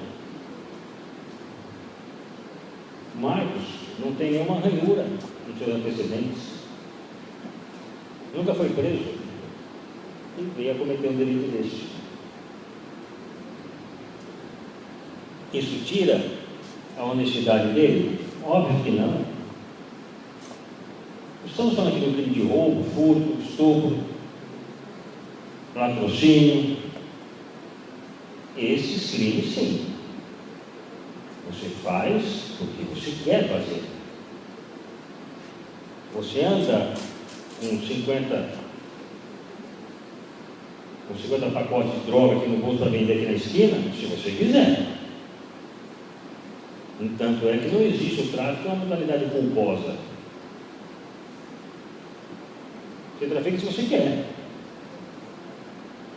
Marcos não tem nenhuma ranhura nos seus antecedentes. Nunca foi preso. E veio a cometer um delito deste. Isso tira a honestidade dele? Óbvio que não. Estamos falando aqui do crime de roubo, furto, estupro, latrocínio. Esses crimes, sim. Você faz porque você quer fazer. Você anda com 50 pacotes de droga aqui no bolso para vender aqui na esquina, se você quiser. Entanto é que não existe o tráfico, é uma modalidade culposa. Você trafica se você quer.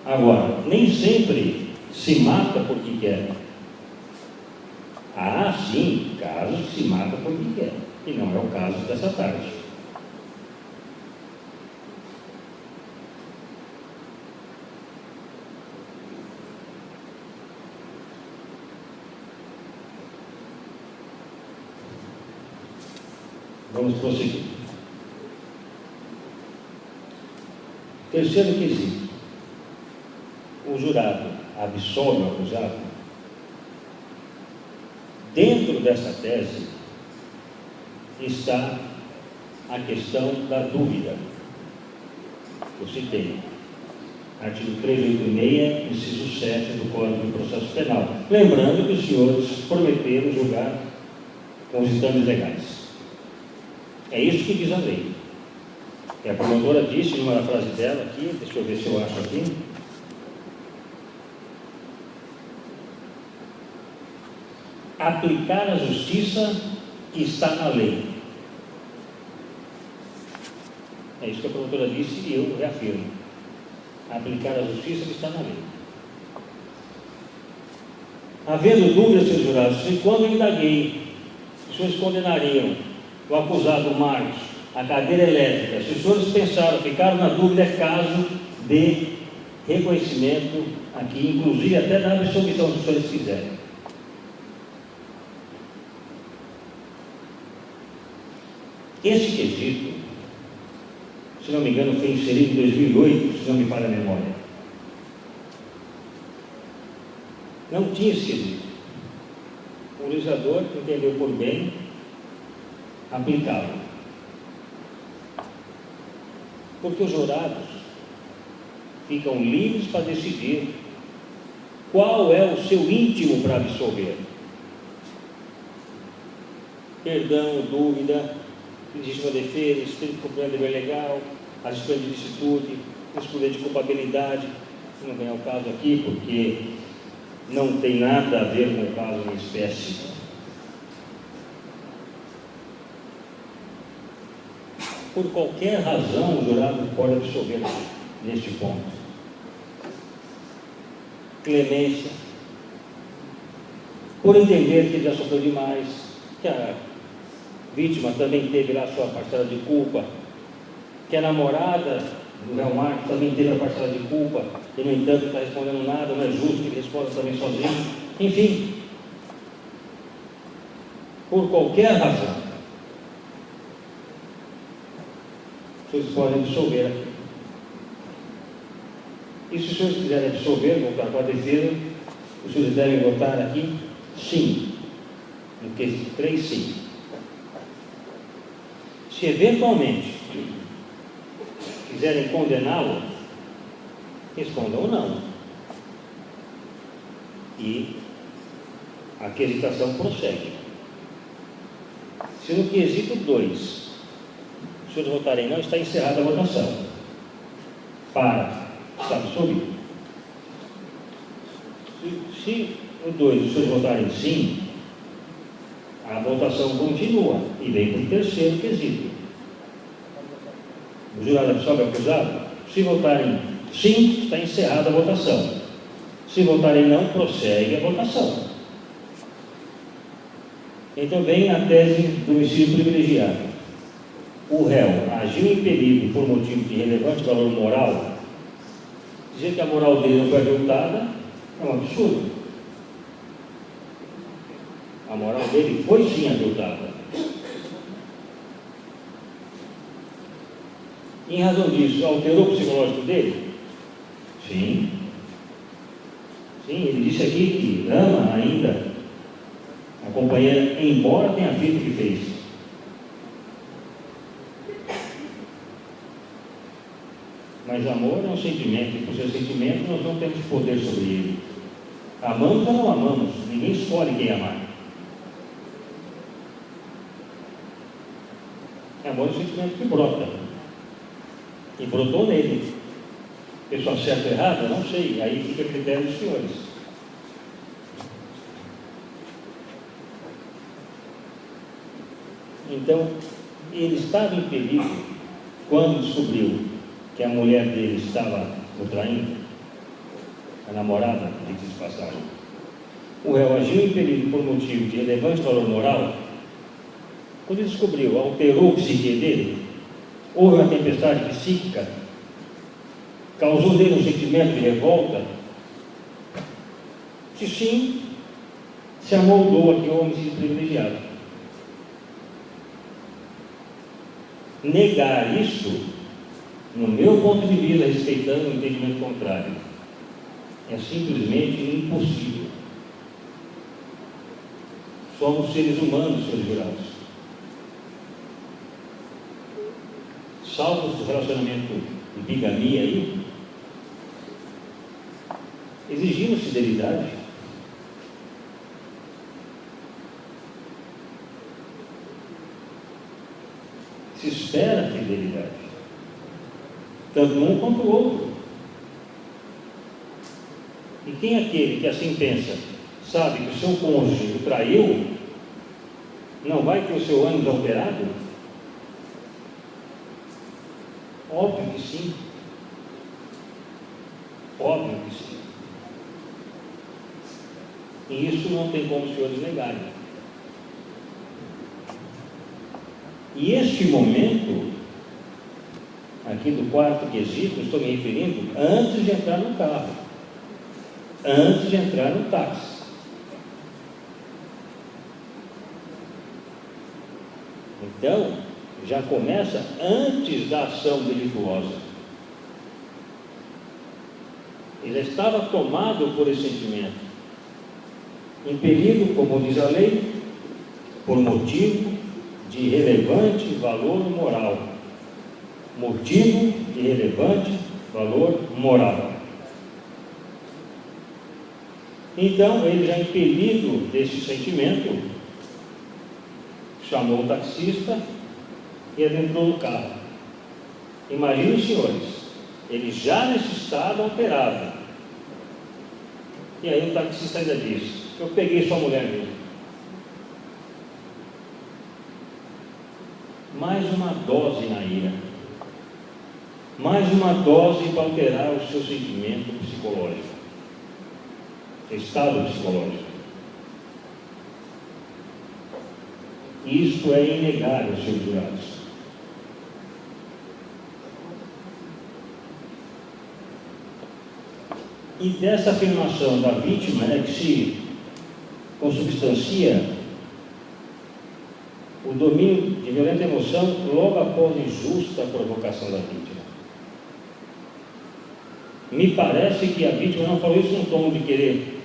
Agora, nem sempre se mata porque quer. Há sim casos que se mata porque quer, e não é o caso dessa tarde. Vamos prosseguir. Terceiro quesito. O jurado absolve o acusado. Dentro dessa tese está a questão da dúvida. Eu citei. Artigo 386, inciso 7 do Código de Processo Penal. Lembrando que os senhores prometeram julgar com os ditames legais. É isso que diz a lei. E a promotora disse numa frase dela aqui, deixa eu ver se eu acho aqui. Aplicar a justiça que está na lei. É isso que a promotora disse e eu reafirmo. Aplicar a justiça que está na lei. Havendo dúvidas, senhores jurados, se quando eu indaguei, os senhores condenariam o acusado Marcos à cadeira elétrica, se os senhores pensaram, ficaram na dúvida, é caso de reconhecimento aqui, inclusive até da absolvição, se os senhores quiserem. Esse quesito, se não me engano, foi inserido em 2008, se não me falha a memória. Não tinha esse quesito. O legislador entendeu por bem aplicá-lo. Porque os jurados ficam livres para decidir qual é o seu íntimo para absolver. Perdão, dúvida, legítima defesa, estrito cumprimento do dever legal, a escolha de licitude, escolha de culpabilidade. Não vem ao caso aqui, porque não tem nada a ver com o caso em espécie. Por qualquer razão, o jurado pode absolver neste ponto. Clemência, por entender que ele já sofreu demais, que a vítima também teve lá sua parcela de culpa, que a namorada do réu Marcos também teve a parcela de culpa, e no entanto não está respondendo nada, não é justo que ele responda também sozinho. Enfim, por qualquer razão, vocês podem absolver aqui. E se os senhores quiserem absolver, voltar com a defesa, os senhores devem votar aqui sim. No quesito 3, sim. Se eventualmente quiserem condená-lo, respondam não. E a quesitação prossegue. Se no quesito 2, os senhores votarem não, está encerrada a votação. Está absolvido. Se no 2 os senhores votarem sim, a votação continua e vem para o terceiro quesito. O jurado absolve o acusado? Se votarem sim, está encerrada a votação. Se votarem não, prossegue a votação. Então vem a tese do homicídio privilegiado. O réu agiu impedido por motivo de relevante valor moral. Dizer que a moral dele não foi aviltada é um absurdo. A moral dele foi sim aviltada. Em razão disso, alterou o psicológico dele? Sim. Sim, ele disse aqui que ama ainda a companheira, embora tenha feito o que fez. Mas amor é um sentimento, e por ser sentimento nós não temos poder sobre ele. Amamos ou não amamos, ninguém escolhe quem amar. Amor é um sentimento que brota. E brotou nele. Pessoa certa ou errada? Não sei, aí fica a critério dos senhores. Então, ele estava impedido quando descobriu que a mulher dele estava o traindo, a namorada, de passagem. O réu agiu impedido por motivo de relevante valor moral. Quando ele descobriu, alterou o psique dele, houve uma tempestade psíquica, causou nele um sentimento de revolta. Se sim, se amoldou aqui ao homicídio privilegiado. Negar isso, no meu ponto de vista, respeitando o entendimento contrário, é simplesmente impossível. Somos seres humanos, senhores jurados. Salvo o relacionamento de bigamia aí, exigimos fidelidade. Se espera fidelidade, tanto um quanto o outro. E quem é aquele que assim pensa, sabe que o seu cônjuge o traiu, não vai ter o seu ânimo alterado? Óbvio que sim. Óbvio que sim. E isso não tem como os senhores negarem. E este momento, aqui do quarto quesito, estou me referindo antes de entrar no carro, antes de entrar no táxi. Então, já começa antes da ação delituosa. Ele já estava tomado por esse sentimento, impelido, como diz a lei, por motivo de relevante valor moral. Motivo de relevante valor moral. Então, ele já impelido desse sentimento, chamou o taxista e ele entrou no carro. Imaginem, senhores, ele já nesse estado alterado. E aí o taxista ainda disse: eu peguei sua mulher mesmo. Mais uma dose na ira. Mais uma dose para alterar o seu sentimento psicológico, seu estado psicológico. Isto é inegável, senhores jurados. E dessa afirmação da vítima é que se consubstancia o domínio de violenta emoção logo após injusta provocação da vítima. Me parece que a vítima não falou isso num tom de querer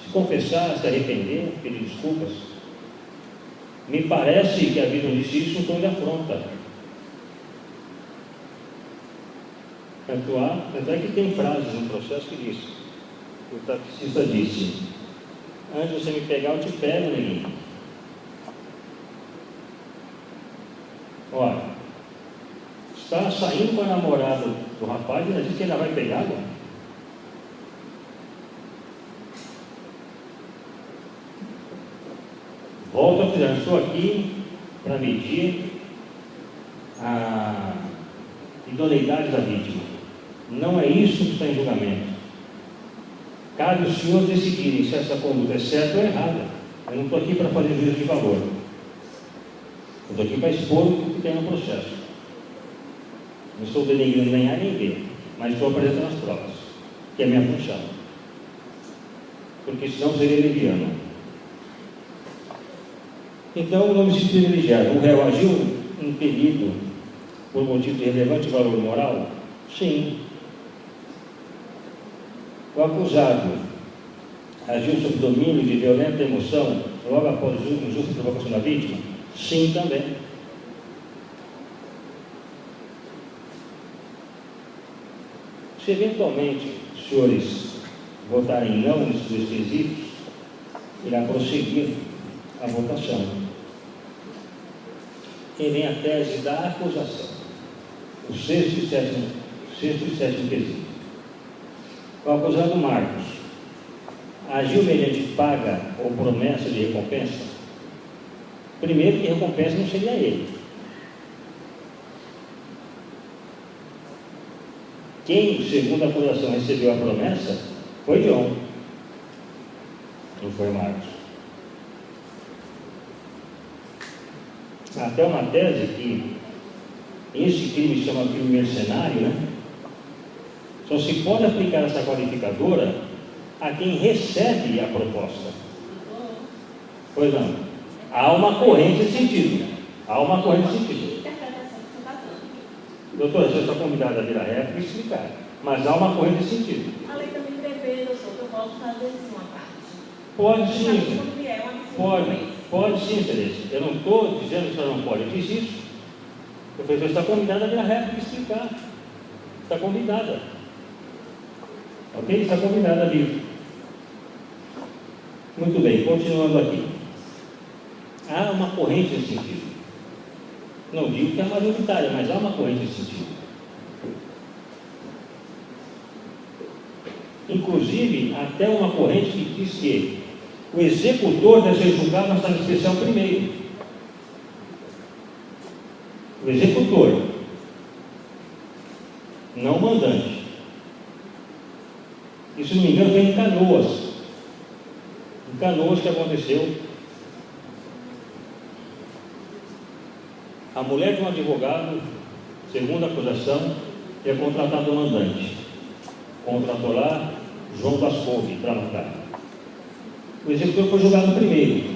se confessar, se arrepender, pedir desculpas. Me parece que a vítima disse isso num tom de afronta. Tanto é que tem frases no processo que diz: o taxista disse, antes de você me pegar, eu te pego, neguinho. Olha, está saindo com a namorada do rapaz e ainda diz que ainda vai pegar, não? Volto a dizer, estou aqui para medir a idoneidade da vítima. Não é isso que está em julgamento. Cabe os senhores decidirem se essa conduta é certa ou errada. Eu não estou aqui para fazer juízo de valor. Eu estou aqui para expor o que tem no processo. Não estou denegando nem A nem B, mas estou apresentando as provas, que é a minha função. Porque senão seria leviano. Então, o homicídio privilegiado. O réu agiu impelido por motivo de relevante valor moral? Sim. O acusado agiu sob domínio de violenta emoção logo após injusta provocação da vítima? Sim, também. Se eventualmente os senhores votarem não nesses dois quesitos, irá prosseguir a votação. E vem a tese da acusação, o sexto e sétimo quesito. O acusado Marcos agiu mediante paga ou promessa de recompensa? Primeiro, que recompensa não seria ele. Quem, segundo a acusação, recebeu a promessa foi John, não foi Marcos. Até uma tese que esse crime se chama crime mercenário, né? Só se pode aplicar essa qualificadora a quem recebe a proposta. Pois não. Há uma corrente de sentido. Há uma corrente de sentido. Doutora, você está convidada a vir à réplica e explicar. Mas há uma corrente de sentido. A lei também prevê, doutor, que eu posso fazer sim uma parte. Pode sim. Pode sim, Celeste. Eu não estou dizendo que a senhora não pode. Eu disse isso. O professor está convidado a vir à réplica e explicar. Está convidada. Ok? Está convidada a vir. Muito bem, continuando aqui. Há uma corrente nesse sentido. Não digo que é majoritária, mas há uma corrente nesse sentido. Inclusive, até uma corrente que diz que o executor deve ser julgado na sala especial primeiro. O executor, não o mandante. E se não me engano, vem em Canoas. Em Canoas, que aconteceu? A mulher de um advogado, segundo a acusação, é contratado o mandante. Contratou lá João das Couve para matar. O executor foi julgado primeiro.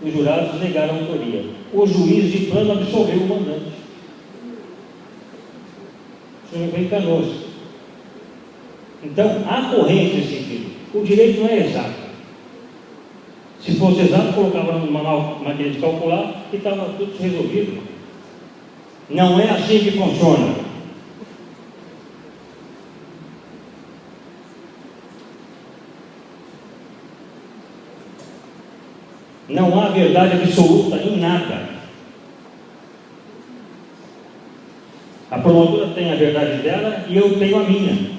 Os jurados negaram a autoria. O juiz de plano absolveu o mandante. Isso não vem em Canoas. Então, há corrente nesse sentido. O direito não é exato. Se fosse exato, colocava numa maneira de calcular e estava tudo resolvido. Não é assim que funciona. Não há verdade absoluta em nada. A promotora tem a verdade dela e eu tenho a minha.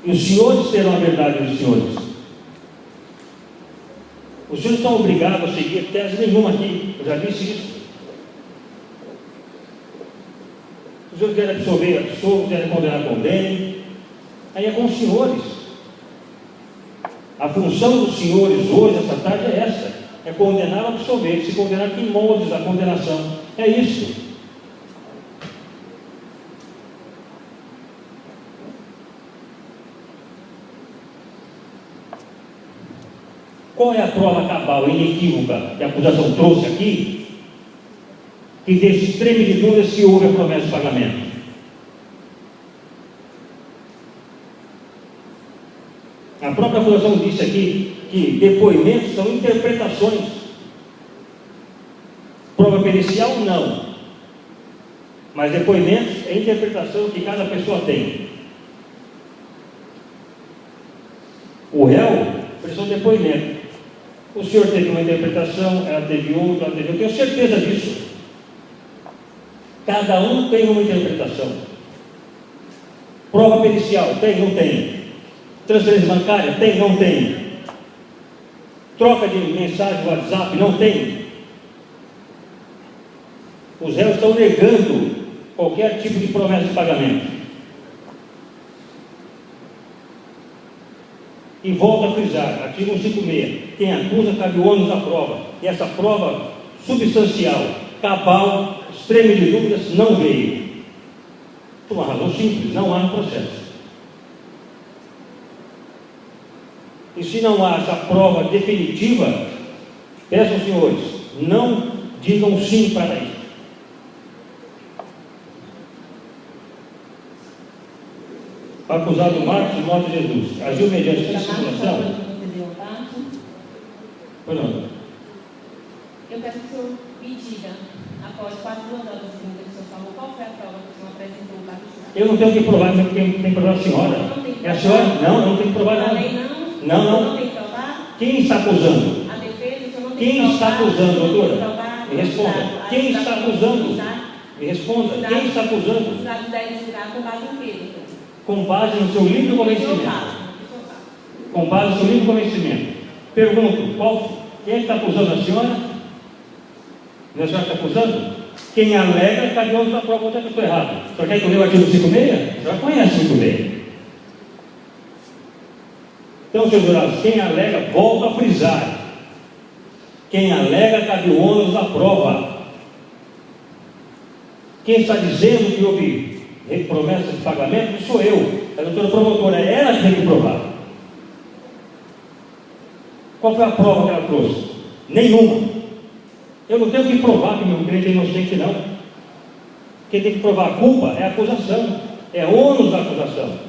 E os senhores terão a verdade dos senhores. Os senhores estão obrigados a seguir tese nenhuma aqui. Eu já disse isso. Se os senhores querem absolver, absolvam, querem condenar, condene. Aí é com os senhores. A função dos senhores hoje, essa tarde, é essa: é condenar ou absolver. Se condenar, que moldes da condenação. É isso. Qual é a prova cabal, inequívoca, que a acusação trouxe aqui, que deixa extremo de dúvida se houve a promessa de pagamento? A própria acusação disse aqui que depoimentos são interpretações. Prova pericial, não. Mas depoimentos é interpretação que cada pessoa tem. O réu prestou depoimento. O senhor teve uma interpretação, ela teve outra, ela teve outra. Eu tenho certeza disso. Cada um tem uma interpretação. Prova pericial, tem, não tem. Transferência bancária, tem, não tem. Troca de mensagem no WhatsApp, não tem. Os réus estão negando qualquer tipo de promessa de pagamento. E volta a frisar, artigo 156, quem acusa cabe o ônus da prova. E essa prova substancial, cabal, extrema de dúvidas, não veio. Por uma razão simples, não há no processo. E se não há essa prova definitiva, peço aos senhores, não digam sim para isso. Acusado Marcos Mota Jesus agiu mediante dissimulação. Pois não. Eu quero que o senhor me diga, após quase 2 horas de pergunta que o senhor falou, qual foi a prova que o senhor apresentou para o jurado? Eu não tenho que provar, quem tem que provar a senhora. É a senhora? Não, não tem que provar nada. Não, não. Não tem que provar? Quem está acusando? A defesa, o senhor não tem que Quem provar? está acusando, doutora? Me Me responda. Quem está acusando? Me responda. Quem está acusando? Os jurados devem julgar com base em quê, doutor? Com base no seu livre convencimento. Com base no seu livre convencimento. Pergunto, quem é que está acusando a senhora? Não é a senhora que está acusando? Quem alega, cada um da prova, onde é que eu estou errado? A senhora quer que eu leia o artigo 56? A senhora conhece muito bem. Então, senhores jurados, quem alega, volta a frisar. Quem alega, cabe o ônus da prova. Quem está dizendo que houve promessa de pagamento sou eu, a doutora promotora, é ela que tem que provar. Qual foi a prova que ela trouxe? Nenhuma. Eu não tenho que provar que meu cliente é inocente, não. Quem tem que provar a culpa é a acusação, é ônus da acusação.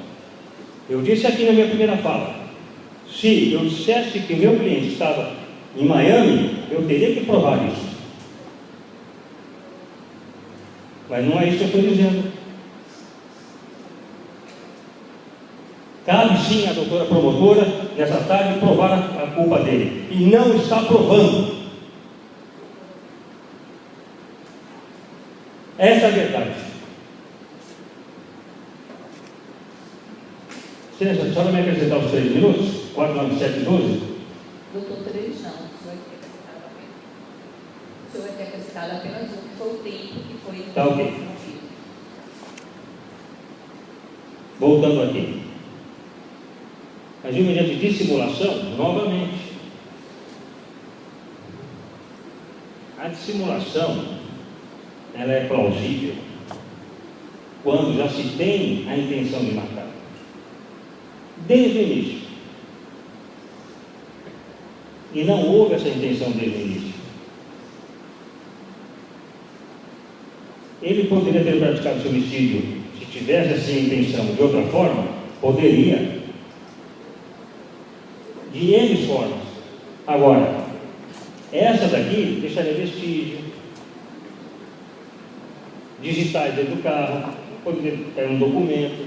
Eu disse aqui na minha primeira fala, se eu dissesse que meu cliente estava em Miami, eu teria que provar isso. Mas não é isso que eu estou dizendo. Cabe sim à doutora promotora, nessa tarde, provar a culpa dele. E não está provando. Essa é a verdade. Excelência, a senhora vai acrescentar os 3 minutos? 4, 9, 7, 12? Doutor, 3 não. O senhor vai ter acrescentado apenas um, que foi o tempo que foi. Tá ok. Voltando aqui. A Agir mediante dissimulação, novamente. A dissimulação, ela é plausível quando já se tem a intenção de matar. Desde o início. E não houve essa intenção desde o início. Ele poderia ter praticado esse homicídio, se tivesse essa intenção de outra forma, poderia. De N formas. Agora, essa daqui deixaria vestígio, digitais dentro do carro, poderia ter um documento,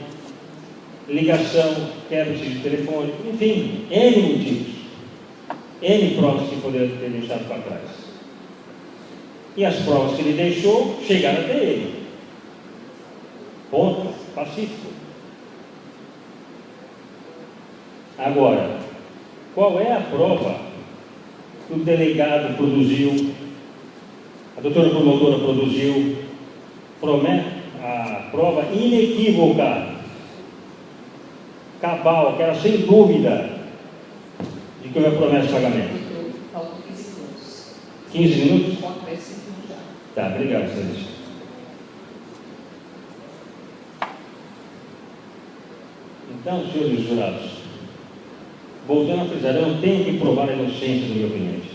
ligação, quebra de telefone, enfim, N motivos, N provas que poderia ter deixado para trás. E as provas que ele deixou chegaram até ele. Ponto, pacífico. Agora, qual é a prova que o delegado produziu, a doutora promotora produziu, a prova inequívoca, cabal, que era sem dúvida de que houve a promessa de pagamento? Faltam 15 minutos. 15 minutos? Pode ver se já. Tá, obrigado, excelência. Então, senhores jurados, voltando a frisar, eu não tenho que provar a inocência do meu cliente.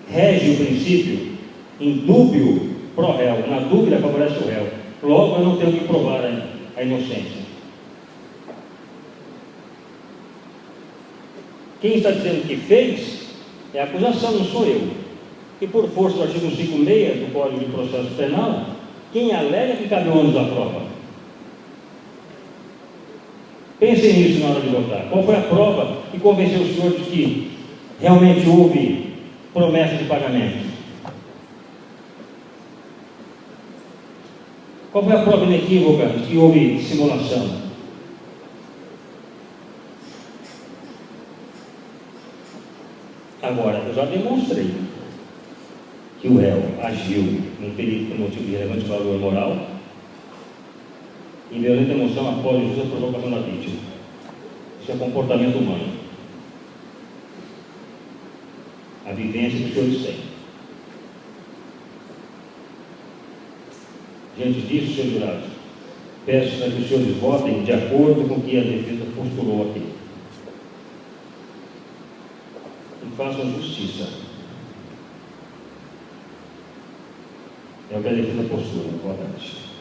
Rege o princípio indúbio pro réu, na dúvida favorece o réu. Logo, eu não tenho que provar a inocência. Quem está dizendo que fez é a acusação, não sou eu. E por força do artigo 56 do Código de Processo Penal, quem alega que cabe ônus da prova? Pensem nisso na hora de votar. Qual foi a prova que convenceu o senhor de que realmente houve promessa de pagamento? Qual foi a prova inequívoca de que houve simulação? Agora, eu já demonstrei que o réu agiu num delito por motivo de relevante valor moral e violenta emoção após a provocação da vítima. Isso é comportamento humano. A vivência que os senhores têm. Diante disso, senhores jurados, peço para que os senhores votem de acordo com o que a defesa postulou aqui. E façam justiça. É o que a defesa postula. Boa tarde.